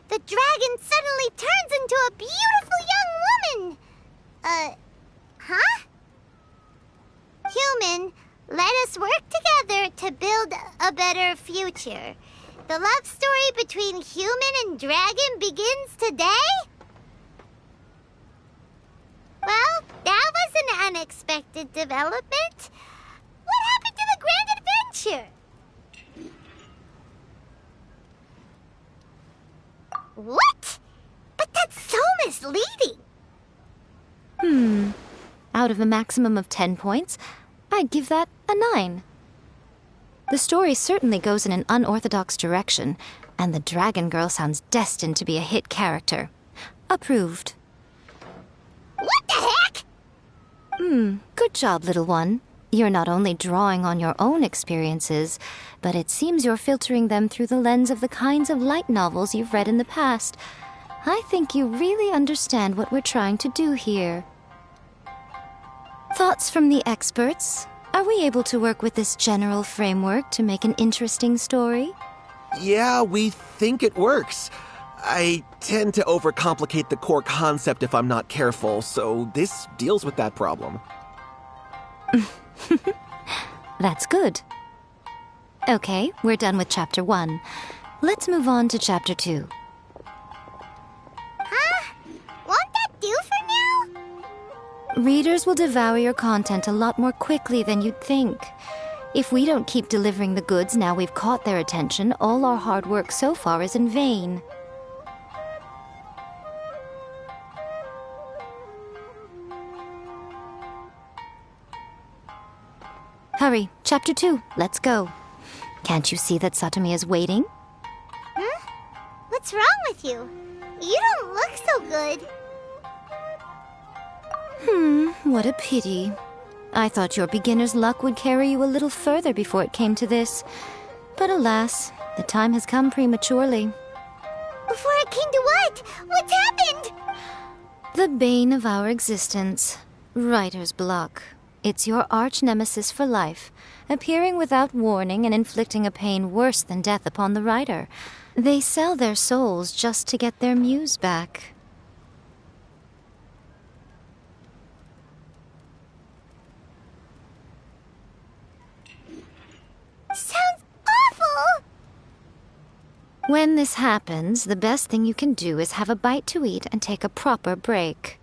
A: the dragon suddenly turns into a beautiful young woman. Huh? Human, let us work together to build a better future. The love story between human and dragon begins today? Well, that was an unexpected development. What happened to the grand adventure? What? But that's so misleading.
F: Out of a maximum of 10 points, I'd give that a 9. The story certainly goes in an unorthodox direction, and the Dragon Girl sounds destined to be a hit character. Approved.
A: What the heck?
F: Good job, little one. You're not only drawing on your own experiences, but it seems you're filtering them through the lens of the kinds of light novels you've read in the past. I think you really understand what we're trying to do here. Thoughts from the experts? Are we able to work with this general framework to make an interesting story?
D: Yeah, we think it works. I tend to overcomplicate the core concept if I'm not careful, so this deals with that problem.
F: That's good. Okay, we're done with Chapter 1. Let's move on to Chapter 2.
A: Huh? Won't that do for now?
F: Readers will devour your content a lot more quickly than you'd think. If we don't keep delivering the goods now we've caught their attention, all our hard work so far is in vain. Hurry, Chapter 2, let's go. Can't you see that Satomi is waiting?
A: Huh? What's wrong with you? You don't look so good.
F: What a pity. I thought your beginner's luck would carry you a little further before it came to this. But alas, the time has come prematurely.
A: Before it came to what? What's happened?
F: The bane of our existence. Writer's block. It's your arch-nemesis for life, appearing without warning and inflicting a pain worse than death upon the writer. They sell their souls just to get their muse back.
A: Sounds awful!
F: When this happens, the best thing you can do is have a bite to eat and take a proper break.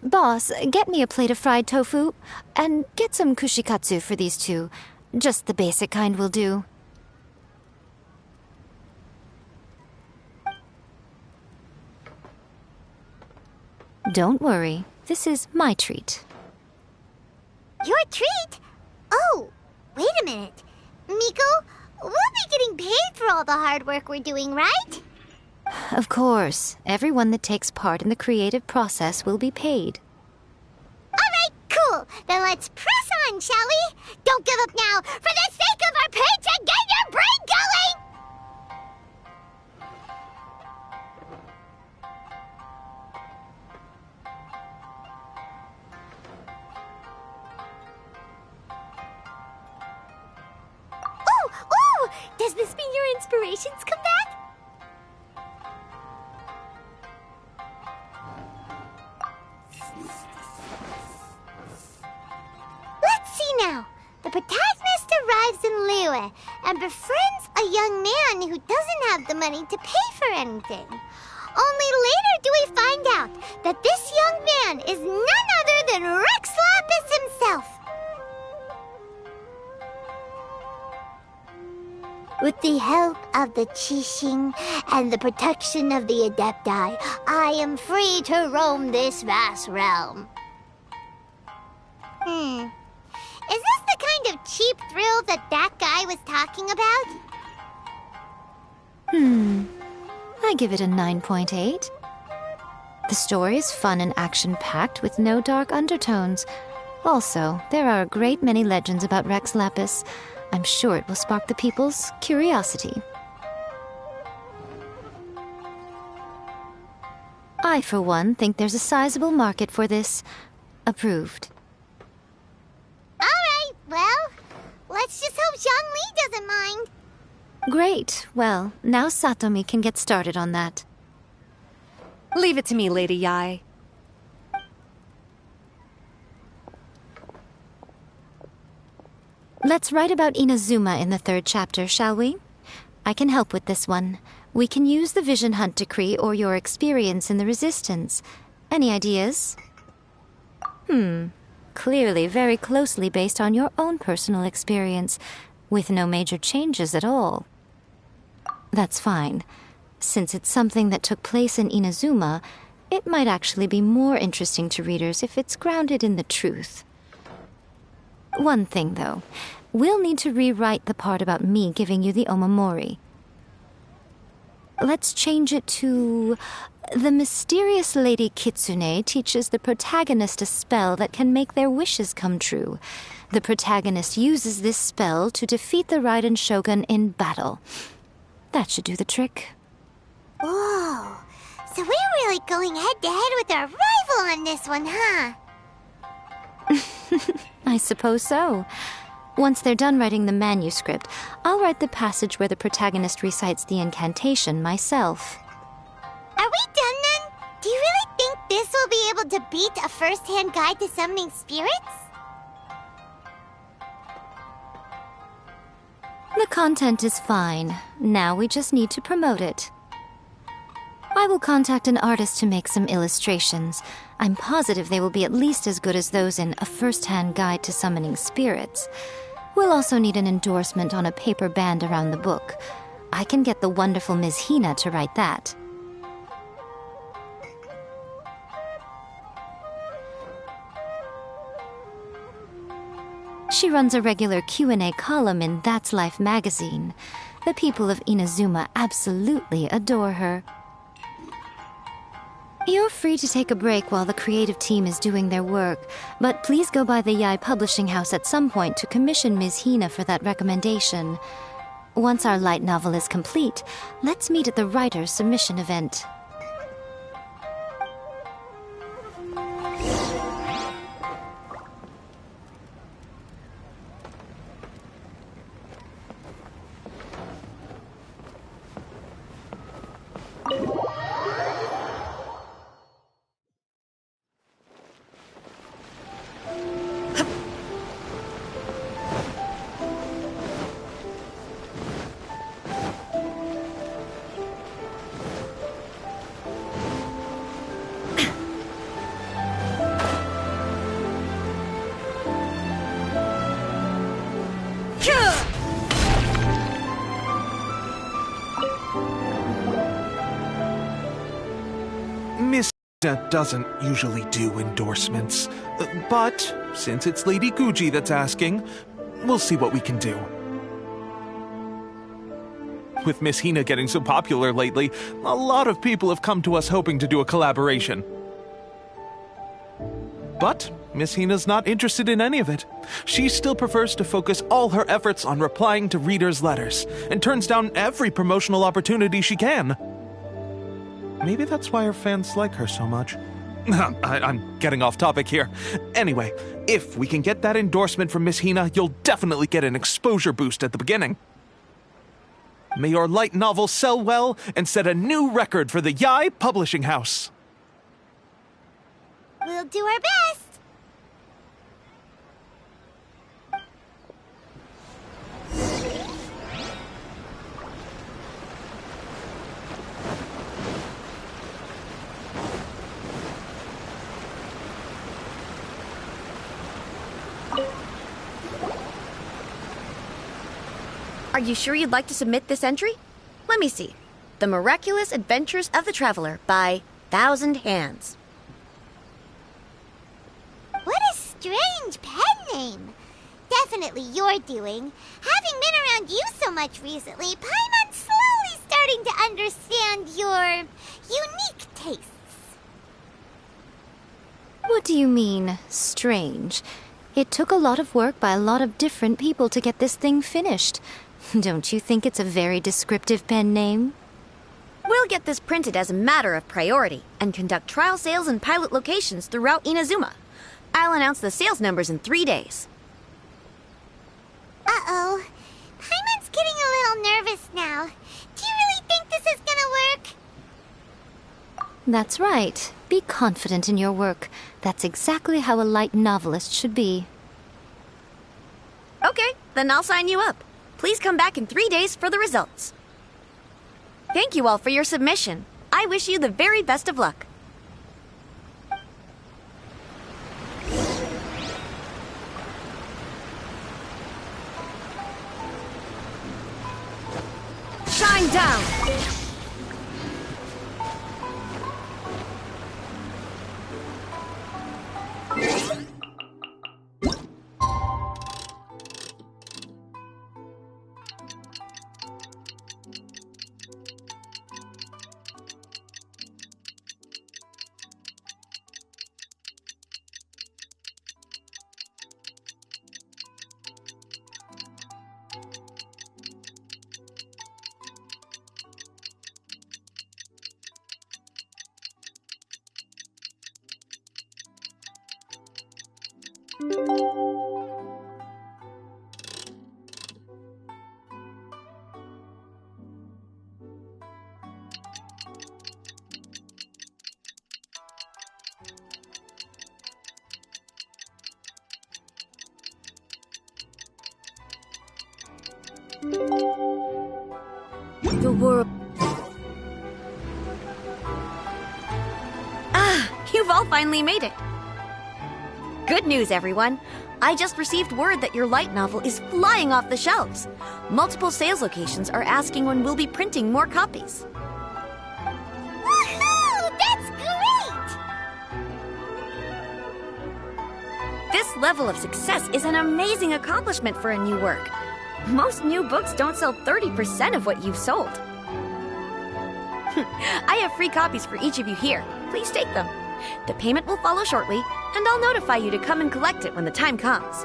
F: Boss, get me a plate of fried tofu, and get some kushikatsu for these two. Just the basic kind will do. Don't worry, this is my treat.
A: Your treat? Oh, wait a minute. Miko, we'll be getting paid for all the hard work we're doing, right?
F: Of course, everyone that takes part in the creative process will be paid.
A: Alright, cool. Then let's press on, shall we? Don't give up now. For the sake of our paycheck, get your brain going! Ooh! Does this mean your inspirations come back? Let's see now. The protagonist arrives in Liyue and befriends a young man who doesn't have the money to pay for anything. Only later do we find out that this young man is none other than Rex Lapis himself. With the help of the Qixing and the protection of the Adepti, I am free to roam this vast realm. Is this the kind of cheap thrill that guy was talking about?
F: I give it a 9.8. The story is fun and action-packed with no dark undertones. Also, there are a great many legends about Rex Lapis. I'm sure it will spark the people's curiosity. I, for one, think there's a sizable market for this. Approved.
A: Alright, well, let's just hope Zhongli doesn't mind.
F: Great. Well, now Satomi can get started on that.
L: Leave it to me, Lady Yae.
F: Let's write about Inazuma in the 3rd chapter, shall we? I can help with this one. We can use the Vision Hunt Decree or your experience in the Resistance. Any ideas? Clearly very closely based on your own personal experience, with no major changes at all. That's fine. Since it's something that took place in Inazuma, it might actually be more interesting to readers if it's grounded in the truth. One thing, though. We'll need to rewrite the part about me giving you the Omamori. Let's change it to... The mysterious Lady Kitsune teaches the protagonist a spell that can make their wishes come true. The protagonist uses this spell to defeat the Raiden Shogun in battle. That should do the trick.
A: Whoa, so we're really going head-to-head with our rival on this one, huh?
F: I suppose so. Once they're done writing the manuscript, I'll write the passage where the protagonist recites the incantation myself.
A: Are we done then? Do you really think this will be able to beat a first-hand guide to summoning spirits?
F: The content is fine. Now we just need to promote it. I will contact an artist to make some illustrations. I'm positive they will be at least as good as those in A First-Hand Guide to Summoning Spirits. We'll also need an endorsement on a paper band around the book. I can get the wonderful Ms. Hina to write that. She runs a regular Q&A column in That's Life magazine. The people of Inazuma absolutely adore her. You're free to take a break while the creative team is doing their work, but please go by the Yae Publishing House at some point to commission Ms. Hina for that recommendation. Once our light novel is complete, let's meet at the writer's submission event.
K: Miss doesn't usually do endorsements, but since it's Lady Guji that's asking, we'll see what we can do. With Miss Hina getting so popular lately, a lot of people have come to us hoping to do a collaboration. But Miss Hina's not interested in any of it. She still prefers to focus all her efforts on replying to readers' letters, and turns down every promotional opportunity she can. Maybe that's why her fans like her so much. I'm getting off topic here. Anyway, if we can get that endorsement from Miss Hina, you'll definitely get an exposure boost at the beginning. May your light novel sell well and set a new record for the Yae Publishing House.
A: We'll do our best.
J: Are you sure you'd like to submit this entry? Let me see. The Miraculous Adventures of the Traveler by Thousand Hands.
A: What a strange pen name. definitely your doing. Having been around you so much recently, Paimon's slowly starting to understand your unique tastes.
F: What do you mean, strange? It took a lot of work by a lot of different people to get this thing finished. Don't you think it's a very descriptive pen name?
J: We'll get this printed as a matter of priority and conduct trial sales in pilot locations throughout Inazuma. I'll announce the sales numbers in 3 days.
A: Uh-oh. Paimon's getting a little nervous now. Do you really think this is gonna work?
F: That's right. Be confident in your work. That's exactly how a light novelist should be.
J: Okay, then I'll sign you up. Please come back in 3 days for the results. Thank you all for your submission. I wish you the very best of luck. Shine down! The world. Ah, you've all finally made it. Good news, everyone. I just received word that your light novel is flying off the shelves. Multiple sales locations are asking when we'll be printing more copies.
A: Woohoo! That's great!
J: This level of success is an amazing accomplishment for a new work. Most new books don't sell 30% of what you've sold. I have free copies for each of you here. Please take them. The payment will follow shortly, and I'll notify you to come and collect it when the time comes.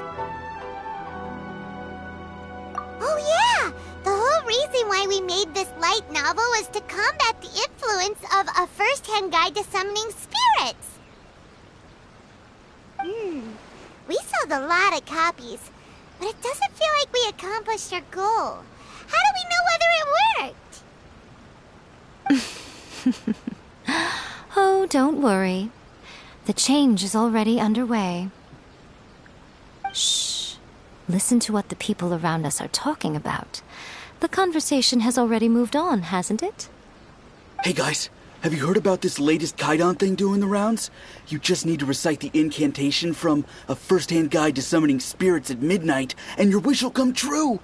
A: Oh yeah! The whole reason why we made this light novel was to combat the influence of a first-hand guide to summoning spirits. We sold a lot of copies, but it doesn't feel like we accomplished our goal. How do we know whether it worked?
F: Oh, don't worry. The change is already underway. Shh. Listen to what the people around us are talking about. The conversation has already moved on, hasn't it?
H: Hey guys, have you heard about this latest Kaidan thing doing the rounds? You just need to recite the incantation from A First-Hand Guide to Summoning Spirits at midnight, and your wish will come true!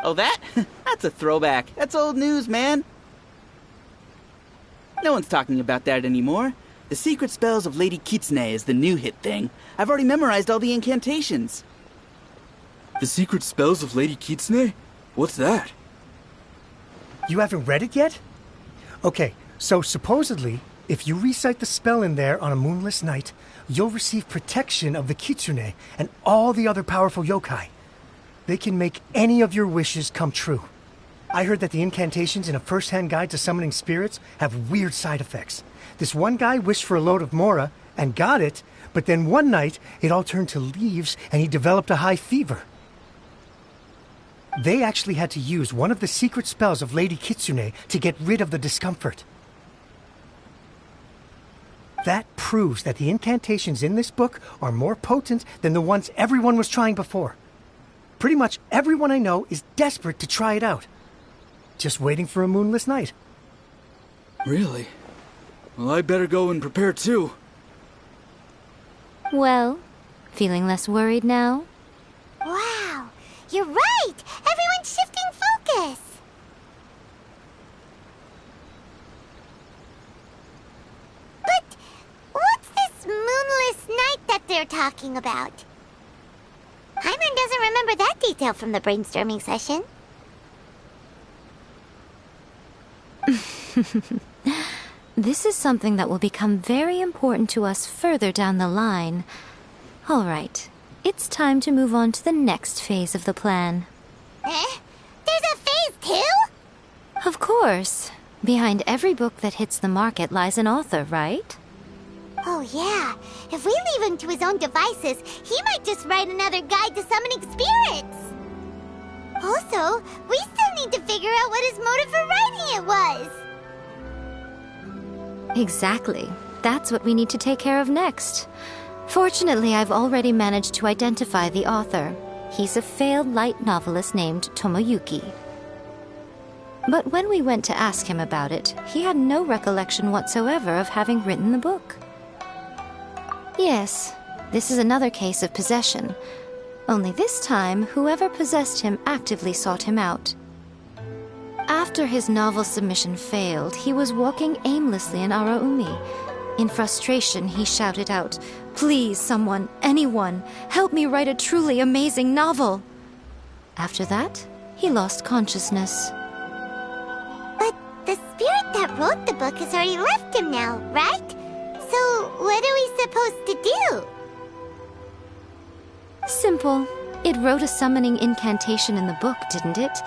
B: Oh, that? That's a throwback. That's old news, man. No one's talking about that anymore. The secret spells of Lady Kitsune is the new hit thing. I've already memorized all the incantations.
I: The secret spells of Lady Kitsune? What's that?
G: You haven't read it yet? Okay, so supposedly, if you recite the spell in there on a moonless night, you'll receive protection of the Kitsune and all the other powerful yokai. They can make any of your wishes come true. I heard that the incantations in A First-Hand Guide to Summoning Spirits have weird side effects. This one guy wished for a load of mora and got it, but then one night it all turned to leaves and he developed a high fever. They actually had to use one of the secret spells of Lady Kitsune to get rid of the discomfort. That proves that the incantations in this book are more potent than the ones everyone was trying before. Pretty much everyone I know is desperate to try it out. Just waiting for a moonless night.
H: Really? Well, I better go and prepare too.
F: Well, feeling less worried now?
A: Wow, you're right! Everyone's shifting focus! talking about? Paimon doesn't remember that detail from the brainstorming session.
F: This is something that will become very important to us further down the line. All right, it's time to move on to the next phase of the plan.
A: Eh? There's a phase 2?
F: Of course. Behind every book that hits the market lies an author, right?
A: Oh yeah, if we leave him to his own devices, he might just write another guide to summoning spirits. Also, we still need to figure out what his motive for writing it was.
F: Exactly. That's what we need to take care of next. Fortunately, I've already managed to identify the author. He's a failed light novelist named Tomoyuki. But when we went to ask him about it, he had no recollection whatsoever of having written the book. Yes, this is another case of possession. Only this time, whoever possessed him actively sought him out. After his novel submission failed, he was walking aimlessly in Araumi. In frustration, he shouted out, "Please, someone, anyone, help me write a truly amazing novel!" After that, he lost consciousness.
A: But the spirit that wrote the book has already left him now, right? So what are we supposed to do?
F: Simple. It wrote a summoning incantation in the book, didn't it?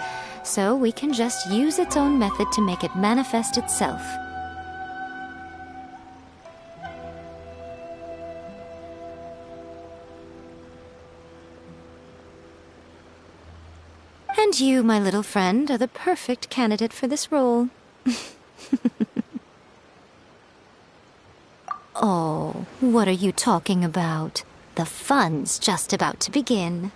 F: So we can just use its own method to make it manifest itself. And you, my little friend, are the perfect candidate for this role. Oh, what are you talking about? The fun's just about to begin.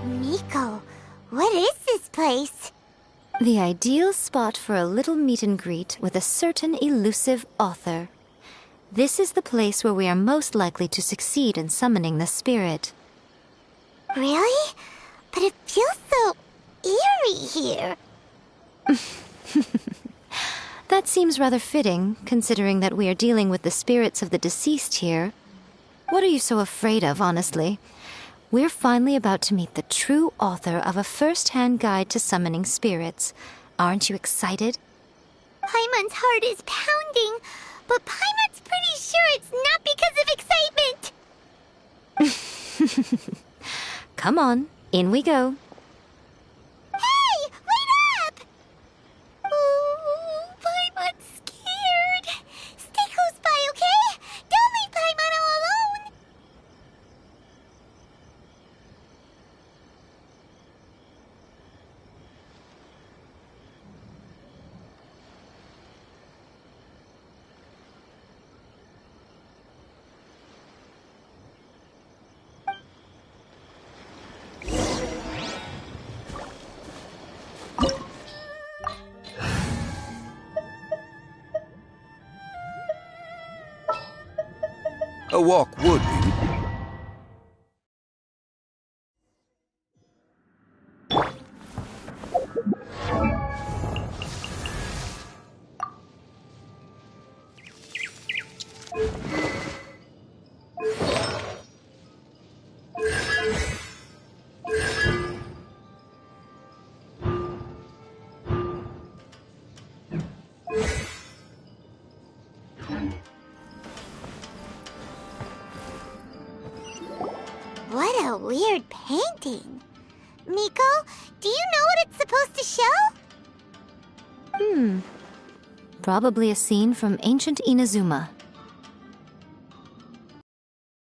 A: Miko, what is this place?
F: The ideal spot for a little meet and greet with a certain elusive author. This is the place where we are most likely to succeed in summoning the spirit.
A: Really? But it feels so eerie here.
F: That seems rather fitting, considering that we are dealing with the spirits of the deceased here. What are you so afraid of, honestly? We're finally about to meet the true author of a first-hand guide to summoning spirits. Aren't you excited?
A: Paimon's heart is pounding, but Paimon's pretty sure it's not because of excitement.
F: Come on, in we go.
A: Hey, wait up! Ooh, Paimon's scared. Stay close by, okay? Don't leave Paimon all alone.
M: A walk would be.
A: What a weird painting. Miko, do you know what it's supposed to show?
F: Probably a scene from ancient Inazuma.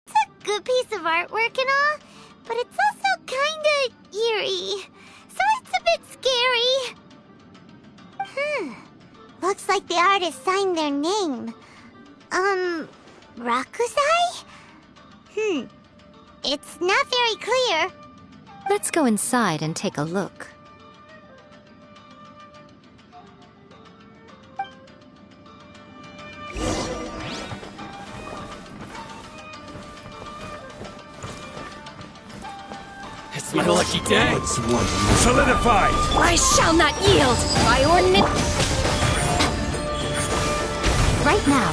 A: It's a good piece of artwork and all, but it's also kinda eerie. So I Looks like the artist signed their name. Rakuzai? It's not very clear.
F: Let's go inside and take a look.
E: It's my lucky day.
G: Solidified!
L: I shall not yield! By ordinance...
F: Right now.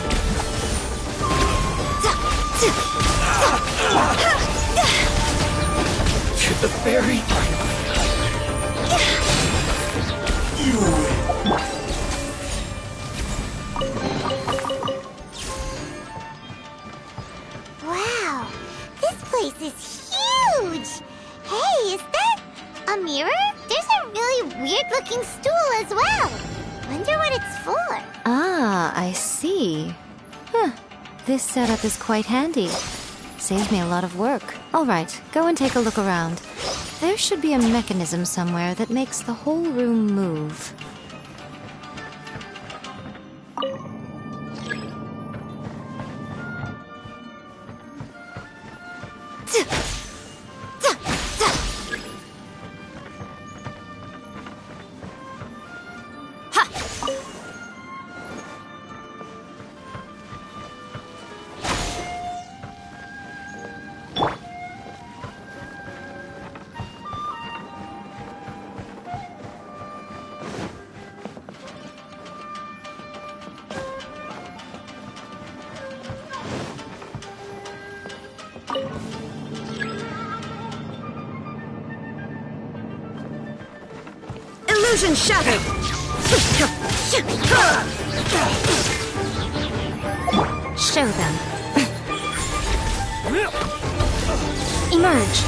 E: To the very...
A: Wow, this place is huge! Hey, is that a mirror? There's a really weird-looking stool as well. Wonder what it's for.
F: Ah, I see. Huh. This setup is quite handy. Saves me a lot of work. All right, go and take a look around. There should be a mechanism somewhere that makes the whole room move.
J: Illusion shattered!
F: Show them. Emerge.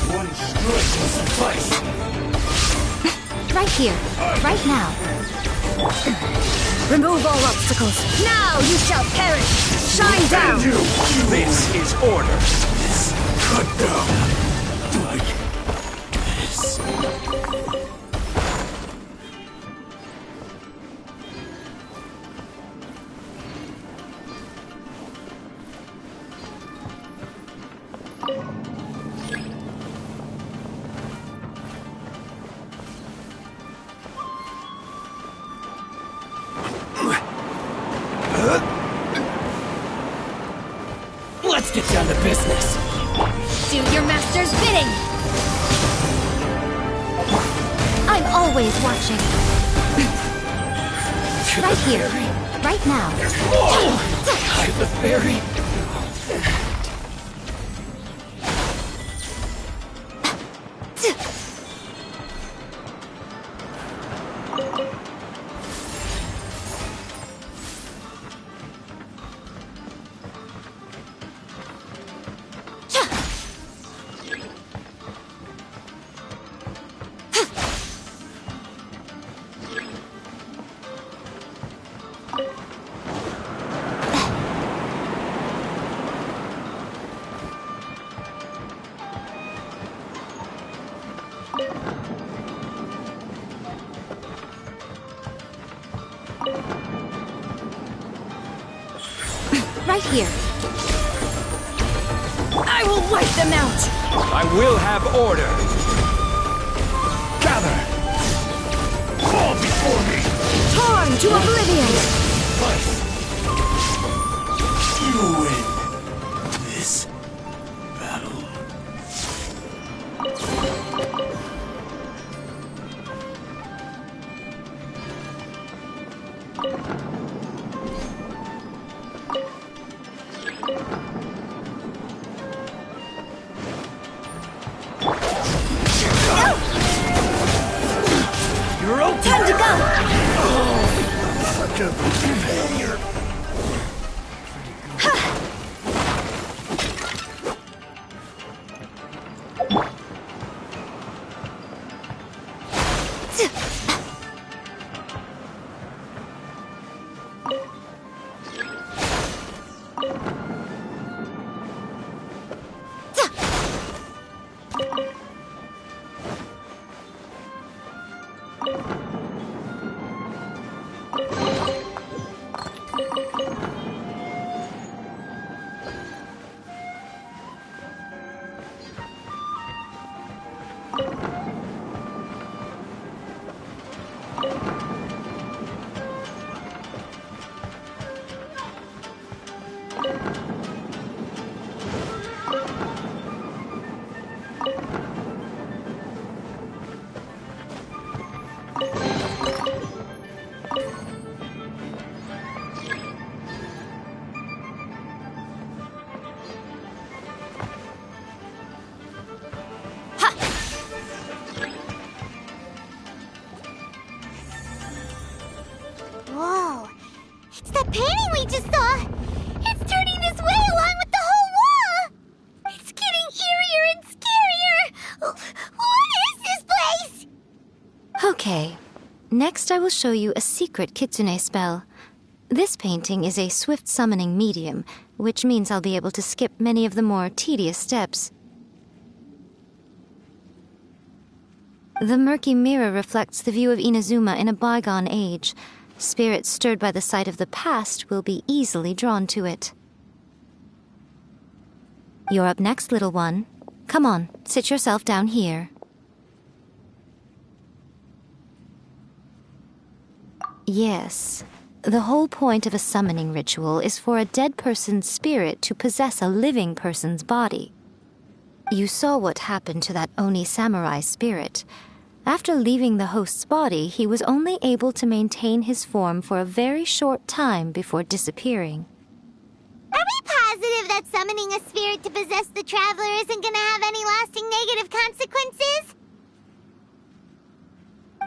G: One strike will suffice.
F: Right here. Right now.
J: Remove all obstacles. Now you shall perish! Shine down!
G: This is order. Cut down. Like this.
E: Let's get down to business.
L: Do your master's bidding!
F: I'm always watching. Right here. Right now.
E: Hide the fairy.
F: Right here.
L: I will wipe them out!
M: I will have order.
G: Gather! Fall before me!
J: Torn to oblivion!
G: You win this battle. You're open!
J: Time to go!
G: Such a failure.
A: painting we just saw, it's turning this way along with the whole wall! It's getting eerier and scarier! What is this place?
F: Okay. Next I will show you a secret Kitsune spell. This painting is a swift summoning medium, which means I'll be able to skip many of the more tedious steps. The murky mirror reflects the view of Inazuma in a bygone age. Spirits stirred by the sight of the past will be easily drawn to it. You're up next, little one. Come on, sit yourself down here. Yes. The whole point of a summoning ritual is for a dead person's spirit to possess a living person's body. You saw what happened to that Oni samurai spirit. After leaving the host's body, he was only able to maintain his form for a very short time before disappearing.
A: Are we positive that summoning a spirit to possess the traveler isn't gonna have any lasting negative consequences?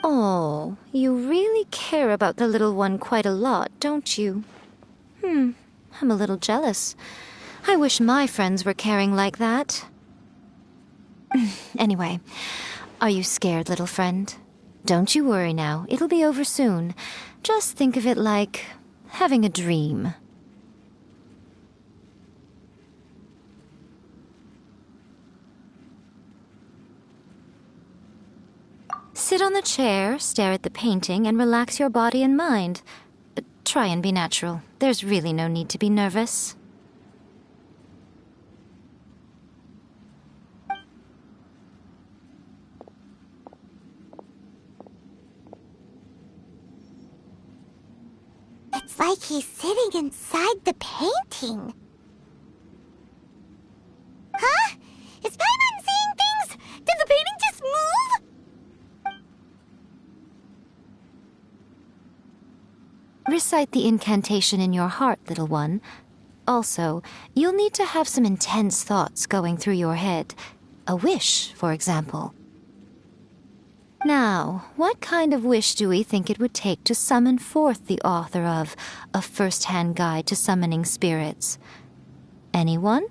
F: Oh, you really care about the little one quite a lot, don't you? I'm a little jealous. I wish my friends were caring like that. Anyway, are you scared, little friend? Don't you worry now, it'll be over soon. Just think of it like having a dream. Sit on the chair, stare at the painting, and relax your body and mind. Try and be natural. There's really no need to be nervous.
A: It's like he's sitting inside the painting. Huh? Is Paimon seeing things? Did the painting just move?
F: Recite the incantation in your heart, little one. Also, you'll need to have some intense thoughts going through your head. A wish, for example. Now, what kind of wish do we think it would take to summon forth the author of A First-Hand Guide to Summoning Spirits? Anyone?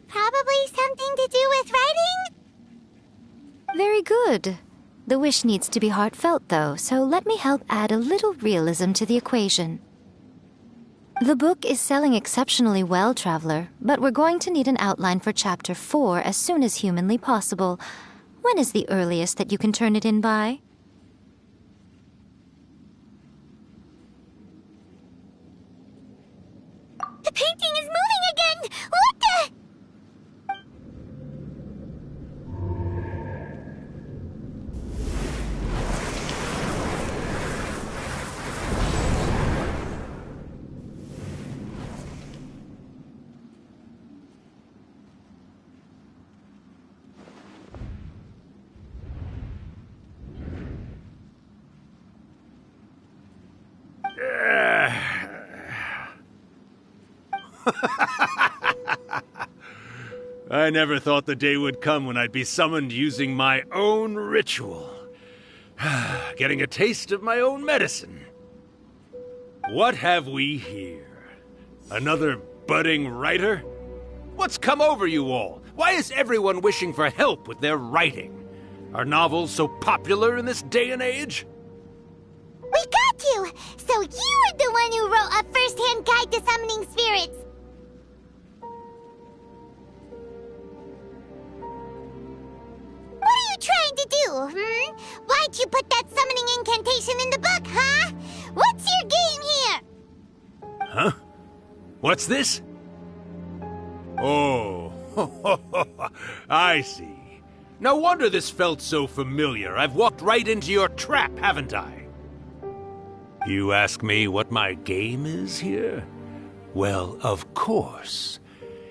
A: Probably something to do with writing?
F: Very good. The wish needs to be heartfelt, though, so let me help add a little realism to the equation. The book is selling exceptionally well, Traveler, but we're going to need an outline for Chapter 4 as soon as humanly possible. When is the earliest that you can turn it in by?
A: The painting is moving again! What the...
M: I never thought the day would come when I'd be summoned using my own ritual. Getting a taste of my own medicine. What have we here? Another budding writer? What's come over you all? Why is everyone wishing for help with their writing? Are novels so popular in this day and age?
A: We got you! So you were the one who wrote A First-Hand Guide to Summoning Spirits! What are you trying to do, Why'd you put that summoning incantation in the book, huh? What's your game here?
M: Huh? What's this? Oh, I see. No wonder this felt so familiar. I've walked right into your trap, haven't I? You ask me what my game is here? Well, of course.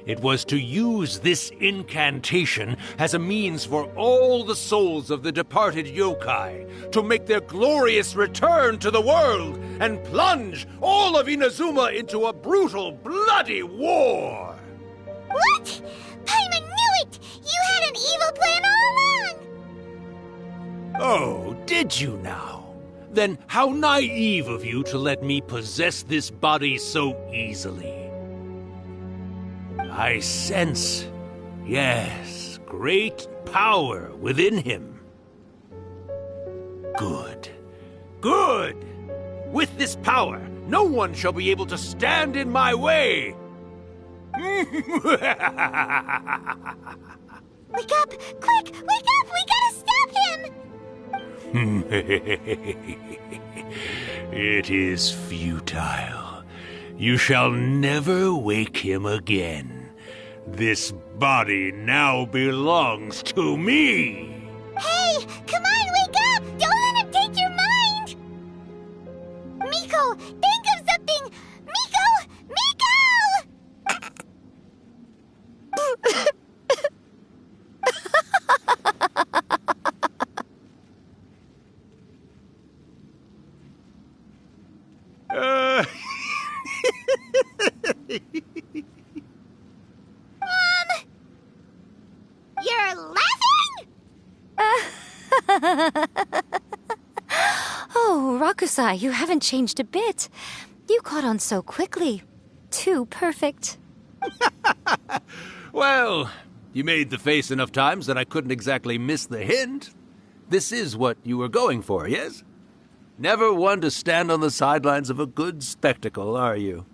M: It was to use this incantation as a means for all the souls of the departed yokai to make their glorious return to the world and plunge all of Inazuma into a brutal, bloody war!
A: What? Paimon knew it! You had an evil plan all along!
M: Oh, did you now? then how naive of you to let me possess this body so easily. I sense, yes, great power within him. Good. Good! With this power, no one shall be able to stand in my way!
A: Wake up! Quick! Wake up! We gotta stop him!
M: It is futile. You shall never wake him again. This body now belongs to me!
A: Hey! Come on, wake up! Don't let him take your mind! Miko! Think of something! Miko! Miko! You're laughing?
F: Oh, Rakusai, you haven't changed a bit. You caught on so quickly. Too perfect.
M: Well, you made the face enough times that I couldn't exactly miss the hint. This is what you were going for, yes? Never one to stand on the sidelines of a good spectacle, are you?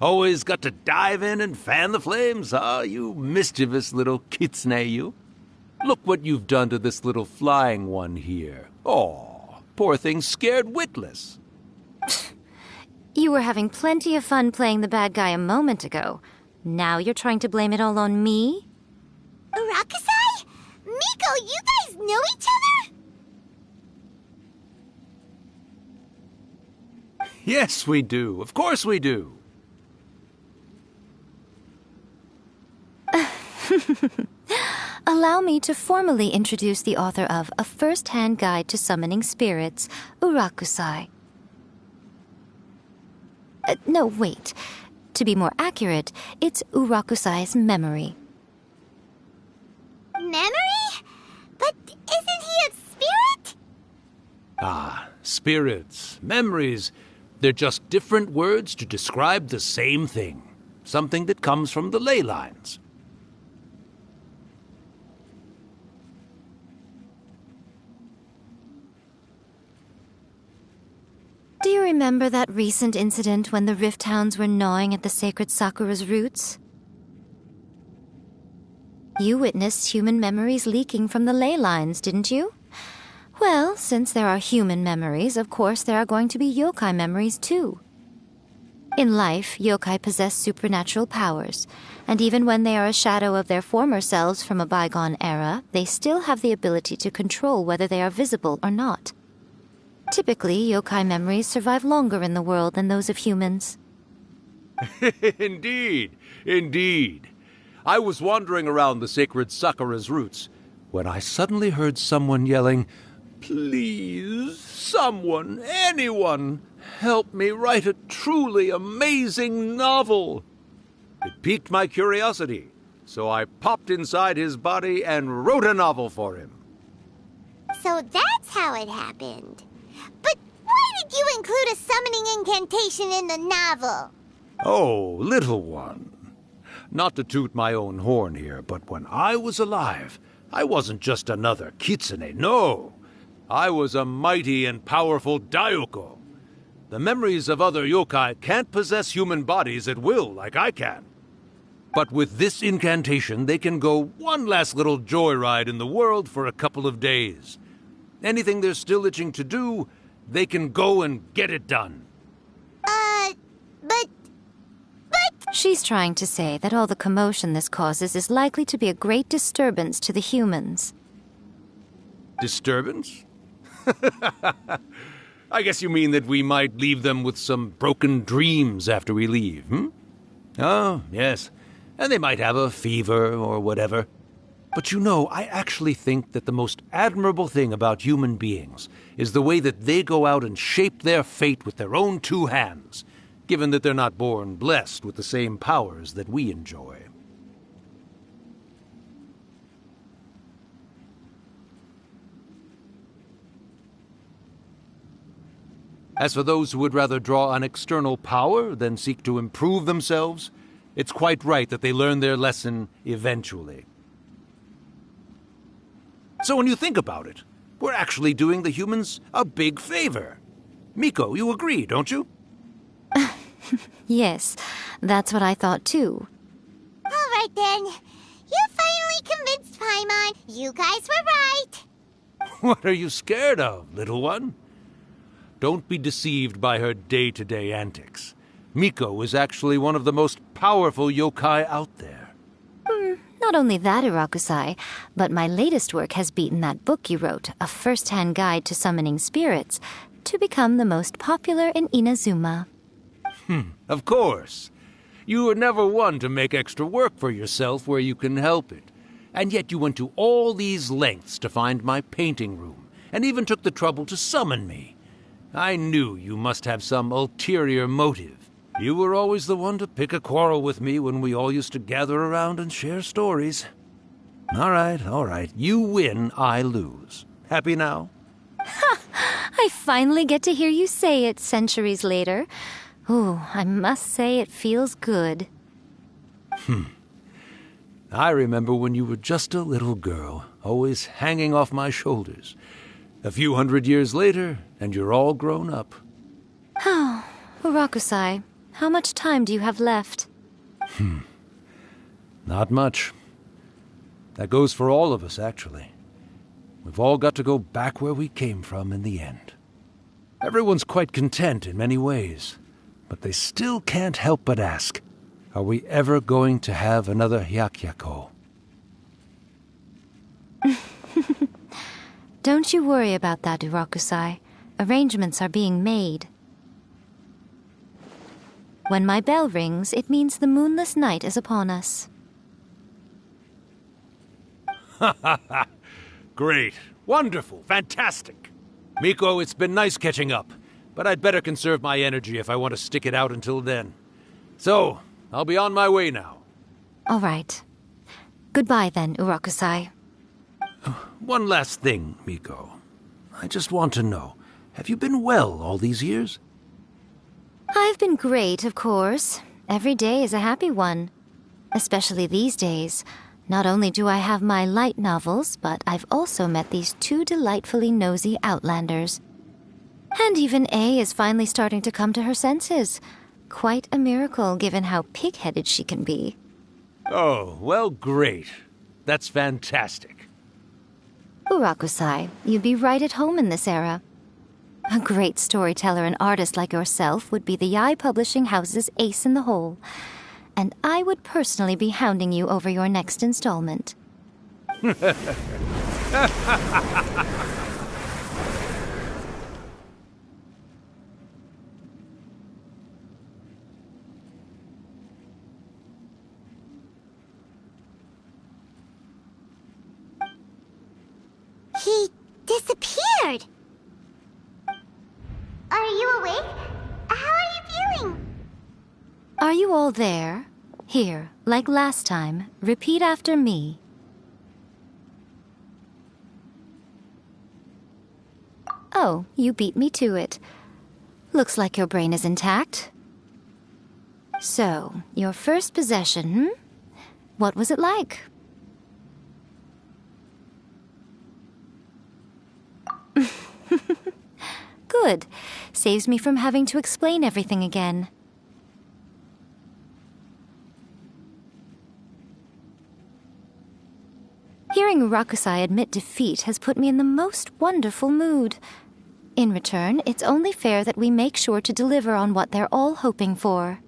M: Always got to dive in and fan the flames, huh? You mischievous little Kitsune, you. Look what you've done to this little flying one here. Oh, poor thing scared witless.
F: You were having plenty of fun playing the bad guy a moment ago. Now you're trying to blame it all on me?
A: Rakusai? Miko, you guys know each other?
M: Yes, we do. Of course we do.
F: Allow me to formally introduce the author of A First-Hand Guide to Summoning Spirits, Urakusai. No, wait. To be more accurate, it's Urakusai's memory.
A: Memory? But isn't he a spirit?
M: Ah, spirits, memories. They're just different words to describe the same thing. Something that comes from the ley lines.
F: Do you remember that recent incident when the Rift Hounds were gnawing at the sacred Sakura's roots? You witnessed human memories leaking from the ley lines, didn't you? Well, since there are human memories, of course there are going to be yokai memories too. In life, yokai possess supernatural powers, and even when they are a shadow of their former selves from a bygone era, they still have the ability to control whether they are visible or not. Typically, yokai memories survive longer in the world than those of humans.
M: Indeed, indeed. I was wandering around the sacred Sakura's roots when I suddenly heard someone yelling, "Please, someone, anyone, help me write a truly amazing novel." It piqued my curiosity, so I popped inside his body and wrote a novel for him.
A: So that's how it happened. But why did you include a summoning incantation in the novel?
M: Oh, little one. Not to toot my own horn here, but when I was alive, I wasn't just another Kitsune, no. I was a mighty and powerful Daiyuko. The memories of other yokai can't possess human bodies at will like I can. But with this incantation, they can go one last little joyride in the world for a couple of days. Anything they're still itching to do, they can go and get it done.
A: But...
F: She's trying to say that all the commotion this causes is likely to be a great disturbance to the humans.
M: Disturbance? I guess you mean that we might leave them with some broken dreams after we leave, hmm? Oh, yes. And they might have a fever or whatever. But you know, I actually think that the most admirable thing about human beings is the way that they go out and shape their fate with their own two hands, given that they're not born blessed with the same powers that we enjoy. As for those who would rather draw on external power than seek to improve themselves, it's quite right that they learn their lesson eventually. So when you think about it, we're actually doing the humans a big favor. Miko, you agree, don't you?
F: Yes, that's what I thought too.
A: All right then. You finally convinced Paimon. You guys were right.
M: What are you scared of, little one? Don't be deceived by her day-to-day antics. Miko is actually one of the most powerful yokai out there.
F: Not only that, Irakusai, but my latest work has beaten that book you wrote, A First-Hand Guide to Summoning Spirits, to become the most popular in Inazuma.
M: Of course. You were never one to make extra work for yourself where you can help it. And yet you went to all these lengths to find my painting room, and even took the trouble to summon me. I knew you must have some ulterior motive. You were always the one to pick a quarrel with me when we all used to gather around and share stories. All right. You win, I lose. Happy now?
F: I finally get to hear you say it centuries later. Ooh, I must say it feels good.
M: I remember when you were just a little girl, always hanging off my shoulders. A few hundred years later, and you're all grown up.
F: Oh, Urakusai, how much time do you have left?
M: Not much. That goes for all of us, actually. We've all got to go back where we came from in the end. Everyone's quite content in many ways, but they still can't help but ask, are we ever going to have another Hyakyako?
F: Don't you worry about that, Urakusai. Arrangements are being made. When my bell rings, it means the moonless night is upon us.
M: Great. Wonderful. Fantastic. Miko, it's been nice catching up, but I'd better conserve my energy if I want to stick it out until then. So, I'll be on my way now.
F: All right. Goodbye then, Urakusai.
M: One last thing, Miko. I just want to know, have you been well all these years?
F: I've been great, of course. Every day is a happy one. Especially these days. Not only do I have my light novels, but I've also met these two delightfully nosy outlanders. And even A is finally starting to come to her senses. Quite a miracle, given how pig-headed she can be.
M: Oh, well, great. That's fantastic.
F: Urakusai, you'd be right at home in this era. A great storyteller and artist like yourself would be the Yae Publishing House's ace in the hole. And I would personally be hounding you over your next installment.
A: He disappeared. Are you awake? How are you feeling?
F: Are you all there? Here, like last time, repeat after me. Oh, you beat me to it. Looks like your brain is intact. So, your first possession, What was it like? Good. Saves me from having to explain everything again. Hearing Urakusai admit defeat has put me in the most wonderful mood. In return, it's only fair that we make sure to deliver on what they're all hoping for.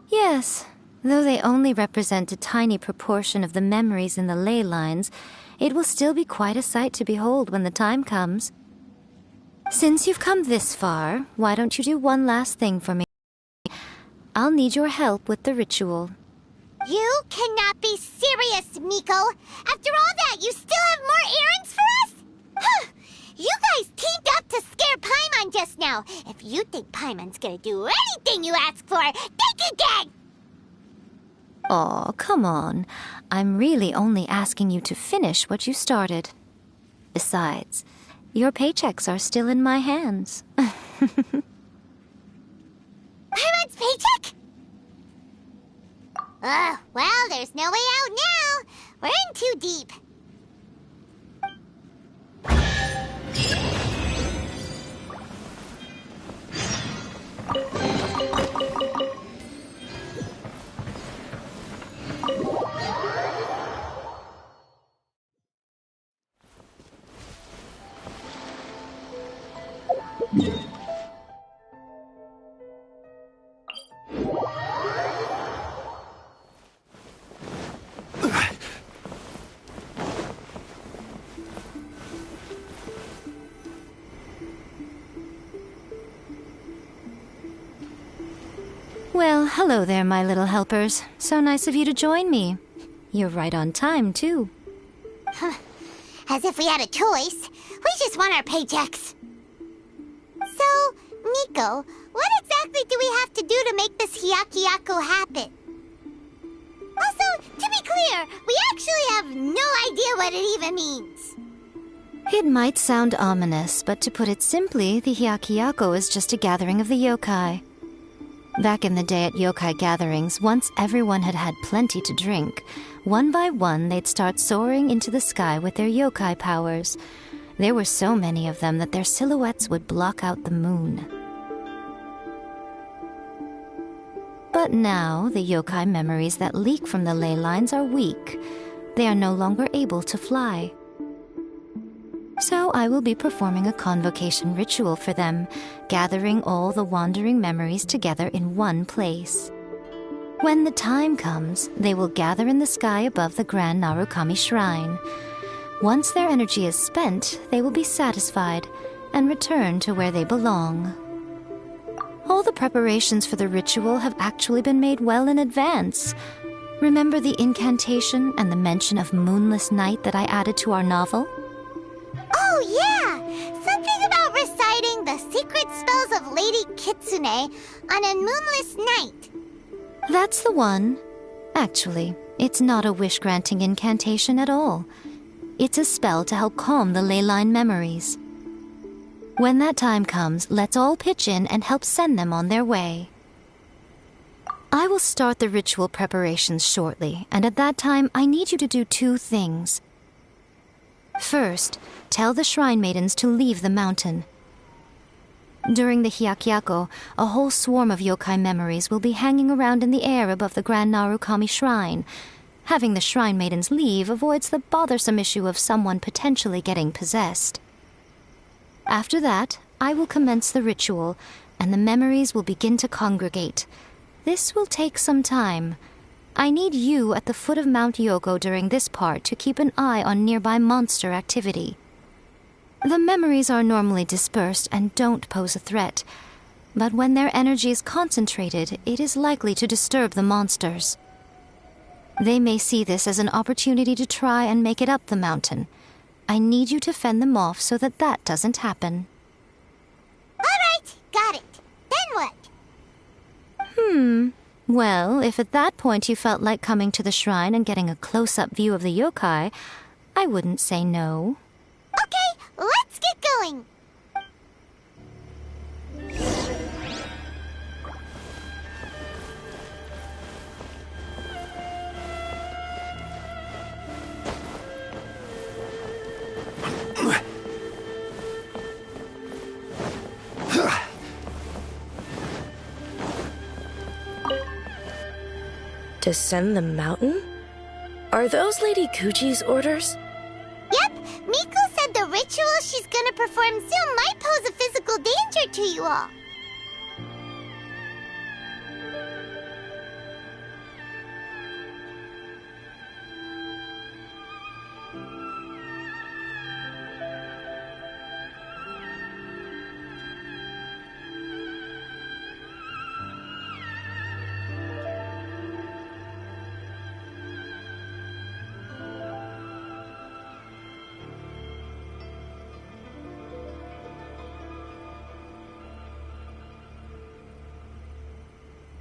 F: Yes, though they only represent a tiny proportion of the memories in the ley lines, it will still be quite a sight to behold when the time comes. Since you've come this far, why don't you do one last thing for me? I'll need your help with the ritual.
A: You cannot be serious, Miko! After all that, you still have more errands for us? Huh! You guys teamed up to scare Paimon just now. If you think Paimon's gonna do anything you ask for, think again!
F: Aw, come on. I'm really only asking you to finish what you started. Besides, your paychecks are still in my hands.
A: Paimon's paycheck? Well, there's no way out now. We're in too deep.
F: Well, hello there, my little helpers. So nice of you to join me. You're right on time, too.
A: As if we had a choice. We just want our paychecks. So, Miko, what exactly do we have to do to make this Hyakuyaku happen? Also, to be clear, we actually have no idea what it even means.
F: It might sound ominous, but to put it simply, the Hyakuyaku is just a gathering of the yokai. Back in the day at yokai gatherings, once everyone had had plenty to drink, one by one they'd start soaring into the sky with their yokai powers. There were so many of them that their silhouettes would block out the moon. But now, the yokai memories that leak from the ley lines are weak. They are no longer able to fly. So I will be performing a convocation ritual for them, gathering all the wandering memories together in one place. When the time comes, they will gather in the sky above the Grand Narakami Shrine. Once their energy is spent, they will be satisfied and return to where they belong. All the preparations for the ritual have actually been made well in advance. Remember the incantation and the mention of moonless night that I added to our novel?
A: Oh, yeah! Something about reciting the secret spells of Lady Kitsune on a moonless night.
F: That's the one. Actually, it's not a wish-granting incantation at all. It's a spell to help calm the ley line memories. When that time comes, let's all pitch in and help send them on their way. I will start the ritual preparations shortly, and at that time, I need you to do two things. First, tell the Shrine Maidens to leave the mountain. During the Hyakuyaku, a whole swarm of yokai memories will be hanging around in the air above the Grand Narukami Shrine. Having the Shrine Maidens leave avoids the bothersome issue of someone potentially getting possessed. After that, I will commence the ritual, and the memories will begin to congregate. This will take some time. I need you at the foot of Mount Yoko during this part to keep an eye on nearby monster activity. The memories are normally dispersed and don't pose a threat, but when their energy is concentrated, it is likely to disturb the monsters. They may see this as an opportunity to try and make it up the mountain. I need you to fend them off so that that doesn't happen.
A: All right, got it. Then what?
F: Well, if at that point you felt like coming to the shrine and getting a close-up view of the yokai, I wouldn't say no.
A: Okay, let's get going.
N: Descend the mountain? Are those Lady Kuji's orders?
A: Yep, Miko said the ritual she's gonna perform soon might pose a physical danger to you all.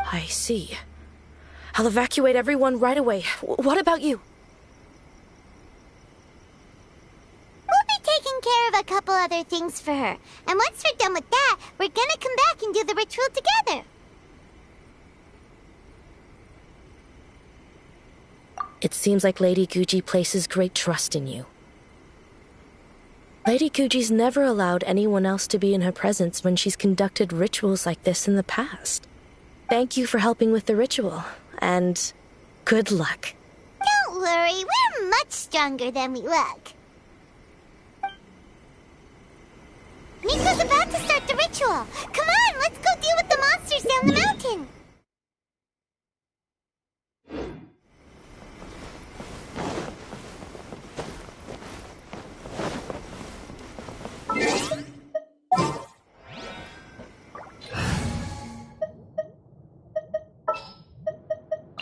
N: I see. I'll evacuate everyone right away. What about you?
A: We'll be taking care of a couple other things for her. And once we're done with that, we're gonna come back and do the ritual together.
N: It seems like Lady Guji places great trust in you. Lady Guji's never allowed anyone else to be in her presence when she's conducted rituals like this in the past. Thank you for helping with the ritual, and good luck.
A: Don't worry, we're much stronger than we look. Miko's about to start the ritual. Come on, let's go deal with the monsters down the mountain.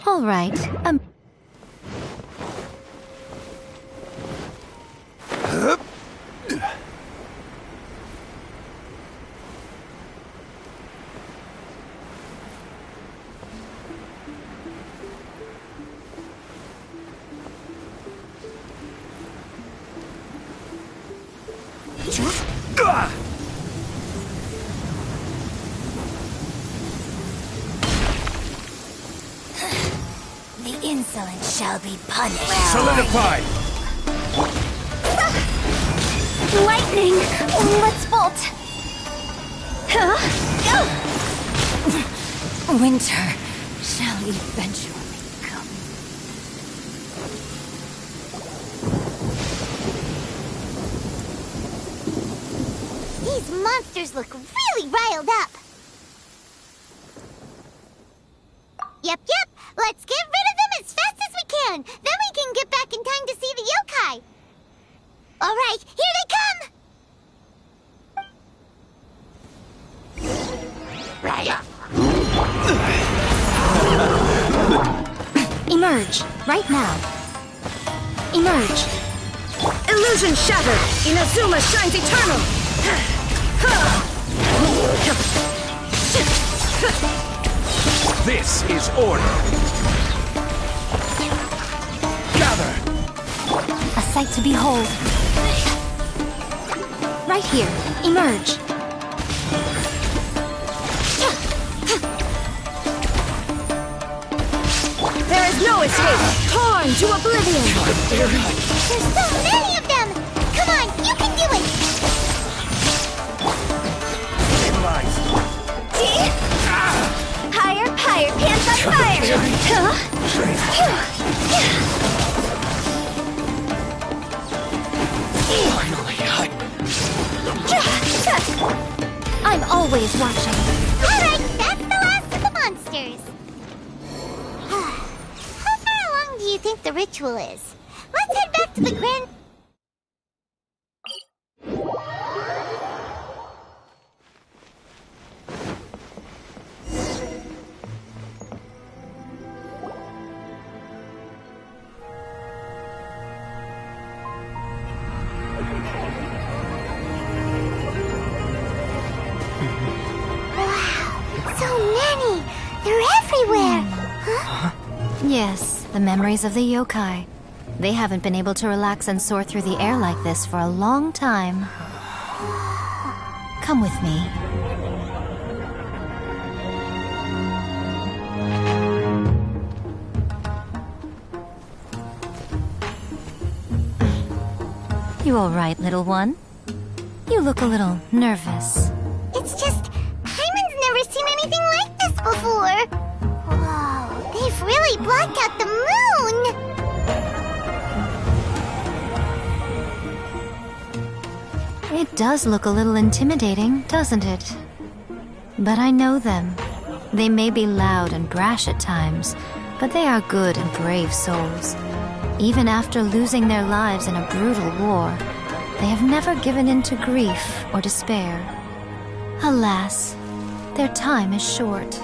F: All right.
L: The insolent shall be punished.
M: Solidify!
L: Lightning! Let's bolt! Huh? Winter shall eventually come.
A: These monsters look really riled up. Yep. Let's get rid of them as fast as we can. Then we can get back in time to see the yokai. All right, here
F: Emerge. Right now. Emerge.
L: Illusion shattered! Inazuma shines eternal!
M: This is order. Gather.
F: A sight to behold. Right here. Emerge.
L: There is no escape! Torn to oblivion!
A: There's so many of them! Come on, you can do it!
L: Higher, pants on fire!
F: I'm always watching.
A: Alright, that's the last of the monsters. How far along do you think the ritual is? Let's head back to the grand...
F: Yes, the memories of the yokai. They haven't been able to relax and soar through the air like this for a long time. Come with me. You all right, little one? You look a little nervous.
A: It's just, Paimon's never seen anything like this before. Whoa, they've really blocked out the moon!
F: It does look a little intimidating, doesn't it? But I know them. They may be loud and brash at times, but they are good and brave souls. Even after losing their lives in a brutal war, they have never given in to grief or despair. Alas, their time is short.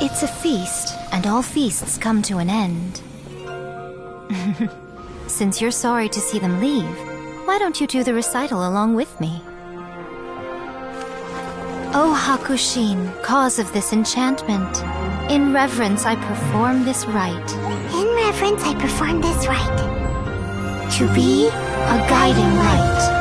F: It's a feast, and all feasts come to an end. Since you're sorry to see them leave, why don't you do the recital along with me? O Hakushin, cause of this enchantment, in reverence I perform this rite.
A: In reverence, I perform this rite.
F: To be a guiding light.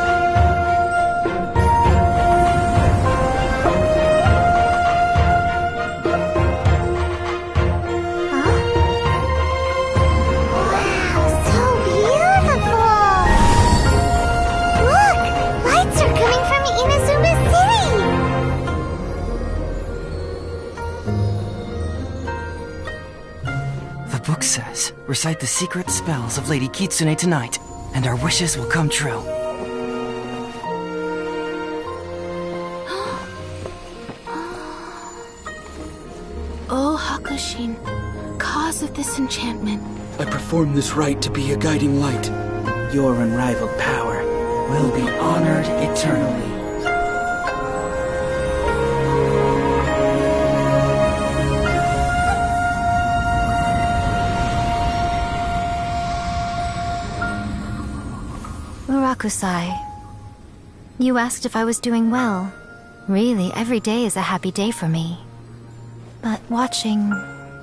B: Says, recite the secret spells of Lady Kitsune tonight, and our wishes will come true.
O: O Hakushin, cause of this enchantment.
H: I perform this rite to be a guiding light. Your unrivaled power will be honored eternally.
F: Murakusai, you asked if I was doing well. Really, every day is a happy day for me. But watching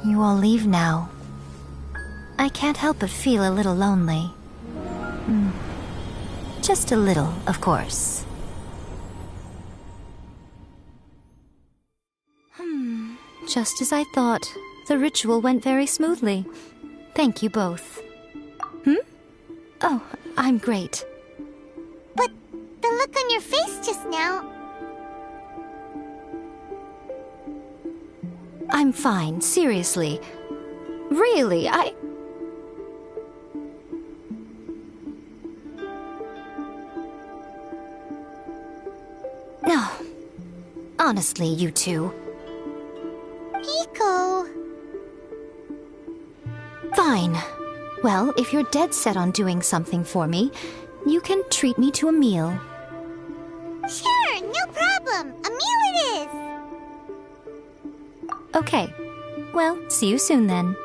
F: you all leave now, I can't help but feel a little lonely. Just a little, of course. Just as I thought, the ritual went very smoothly. Thank you both. Oh, I'm great.
A: But the look on your face just now...
F: I'm fine, seriously. Really, No. Honestly, you two.
A: Miko...
F: Fine. Well, if you're dead set on doing something for me, you can treat me to a meal.
A: Sure, no problem. A meal it is.
F: Okay. Well, see you soon then.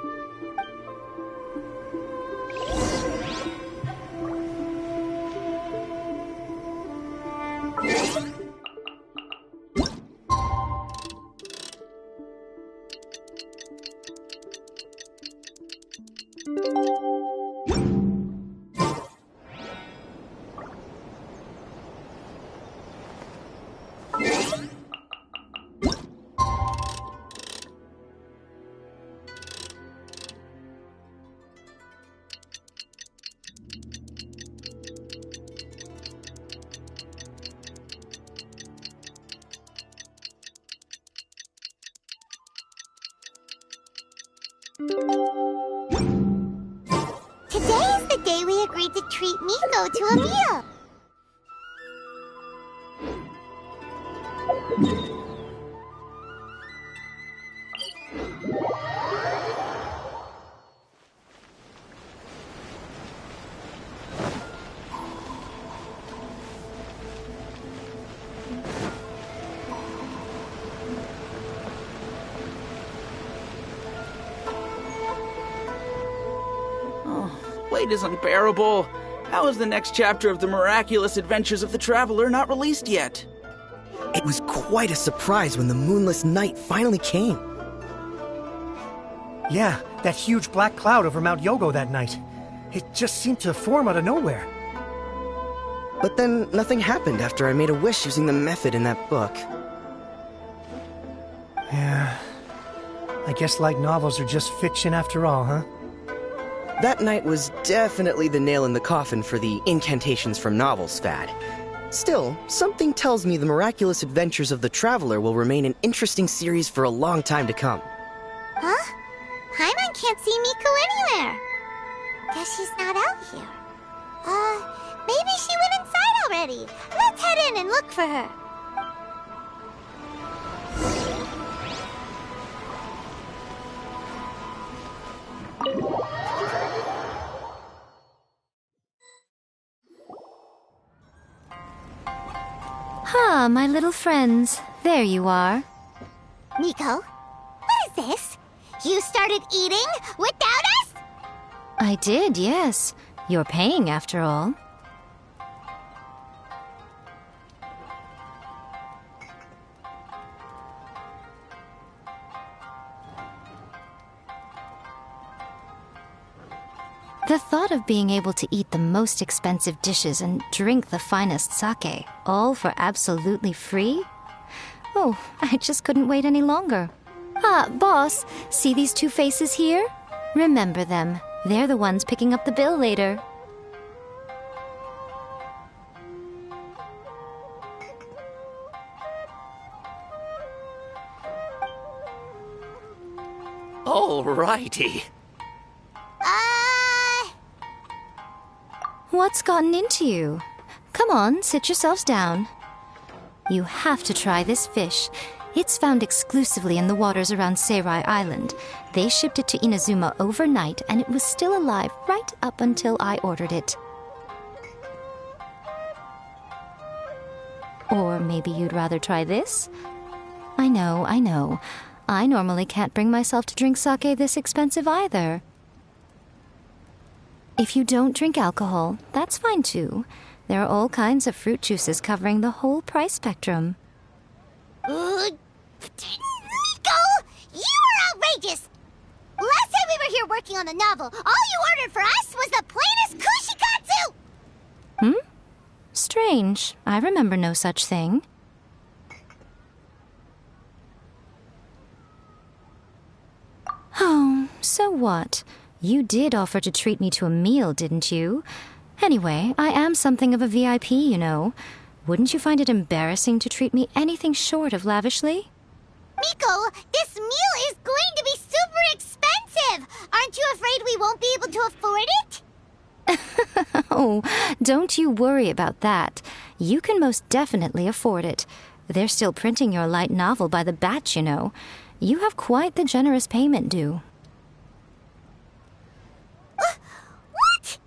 A: Today is the day we agreed to treat Miko to a meal.
H: Wait is unbearable. How is the next chapter of the miraculous adventures of the Traveler not released yet?
I: It was quite a surprise when the moonless night finally came.
G: Yeah, that huge black cloud over Mount Yogo that night. It just seemed to form out of nowhere.
I: But then nothing happened after I made a wish using the method in that book.
G: Yeah. I guess light novels are just fiction after all, huh?
I: That night was definitely the nail in the coffin for the incantations from novels fad. Still, something tells me the miraculous adventures of the Traveler will remain an interesting series for a long time to come.
A: Huh? Paimon can't see Miko anywhere. Guess she's not out here. Maybe she went inside already. Let's head in and look for her.
F: Ah, my little friends. There you are.
A: Miko, what is this? You started eating without us?
F: I did, yes. You're paying after all. The thought of being able to eat the most expensive dishes and drink the finest sake, all for absolutely free? Oh, I just couldn't wait any longer. Ah, boss, see these two faces here? Remember them. They're the ones picking up the bill later.
E: Alrighty.
F: What's gotten into you? Come on, sit yourselves down. You have to try this fish. It's found exclusively in the waters around Seirai Island. They shipped it to Inazuma overnight, and it was still alive right up until I ordered it. Or maybe you'd rather try this? I know. I normally can't bring myself to drink sake this expensive either. If you don't drink alcohol, that's fine too. There are all kinds of fruit juices covering the whole price spectrum.
A: Miko! You are outrageous! Last time we were here working on the novel, all you ordered for us was the plainest kushikatsu!
F: Strange. I remember no such thing. Oh, so what? You did offer to treat me to a meal, didn't you? Anyway, I am something of a VIP, you know. Wouldn't you find it embarrassing to treat me anything short of lavishly?
A: Miko, this meal is going to be super expensive! Aren't you afraid we won't be able to afford it?
F: Oh, don't you worry about that. You can most definitely afford it. They're still printing your light novel by the batch, you know. You have quite the generous payment due.
A: What?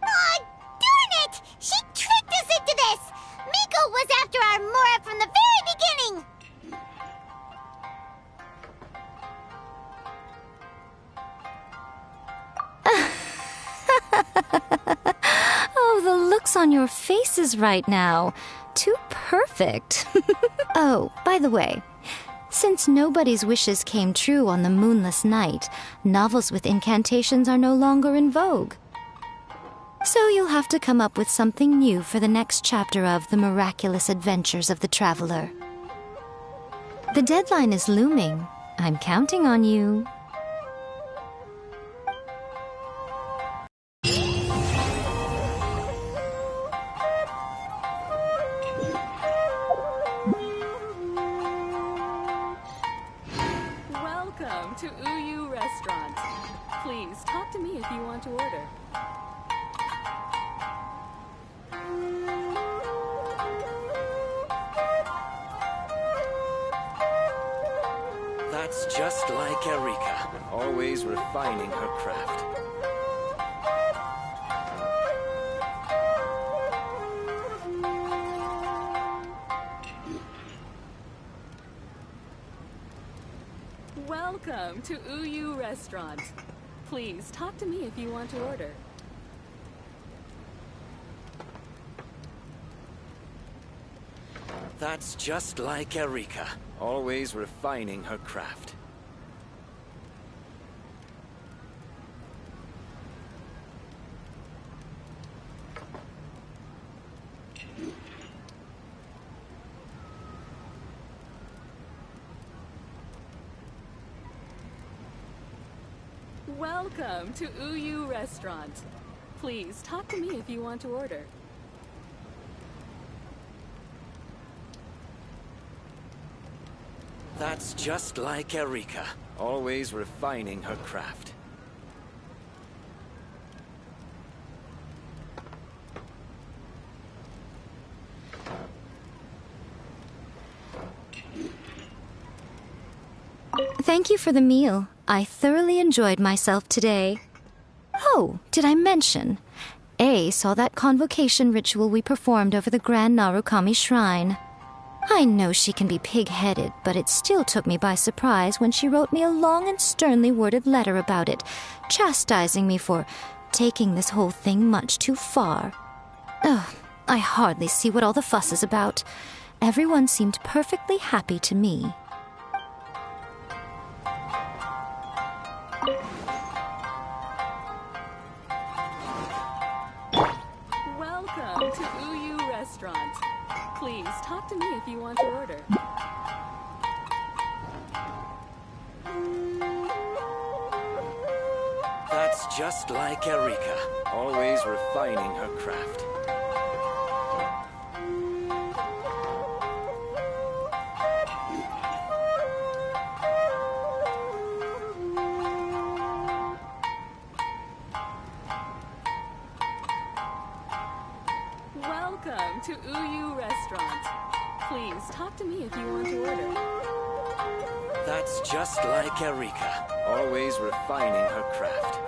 A: Aw, darn it! She tricked us into this! Miko was after our Mora from the very beginning!
F: Oh, the looks on your faces right now. Too perfect. Oh, by the way, since nobody's wishes came true on the moonless night, novels with incantations are no longer in vogue. So you'll have to come up with something new for the next chapter of The Miraculous Adventures of the Traveler. The deadline is looming. I'm counting on you.
P: Welcome to Uyu Restaurant. Please talk to me if you want to order.
I: That's just like Erika, always refining her craft.
P: Welcome to Uyu Restaurant. Please talk to me if you want to order.
I: That's just like Erika, always refining her craft.
P: Welcome to Uyu Restaurant. Please talk to me if you want to order.
I: That's just like Erika, always refining her craft.
F: Thank you for the meal. I thoroughly enjoyed myself today. Oh, did I mention? A saw that convocation ritual we performed over the Grand Narakami Shrine. I know she can be pig-headed, but it still took me by surprise when she wrote me a long and sternly worded letter about it, chastising me for taking this whole thing much too far. Ugh, I hardly see what all the fuss is about. Everyone seemed perfectly happy to me.
P: Welcome to Uyu Restaurant. Please talk to me if you want to order.
Q: That's just like Erika, always refining her craft.
P: Welcome to Uyu Restaurant. Please talk to me if you want to order.
Q: That's just like Erika, always refining her craft.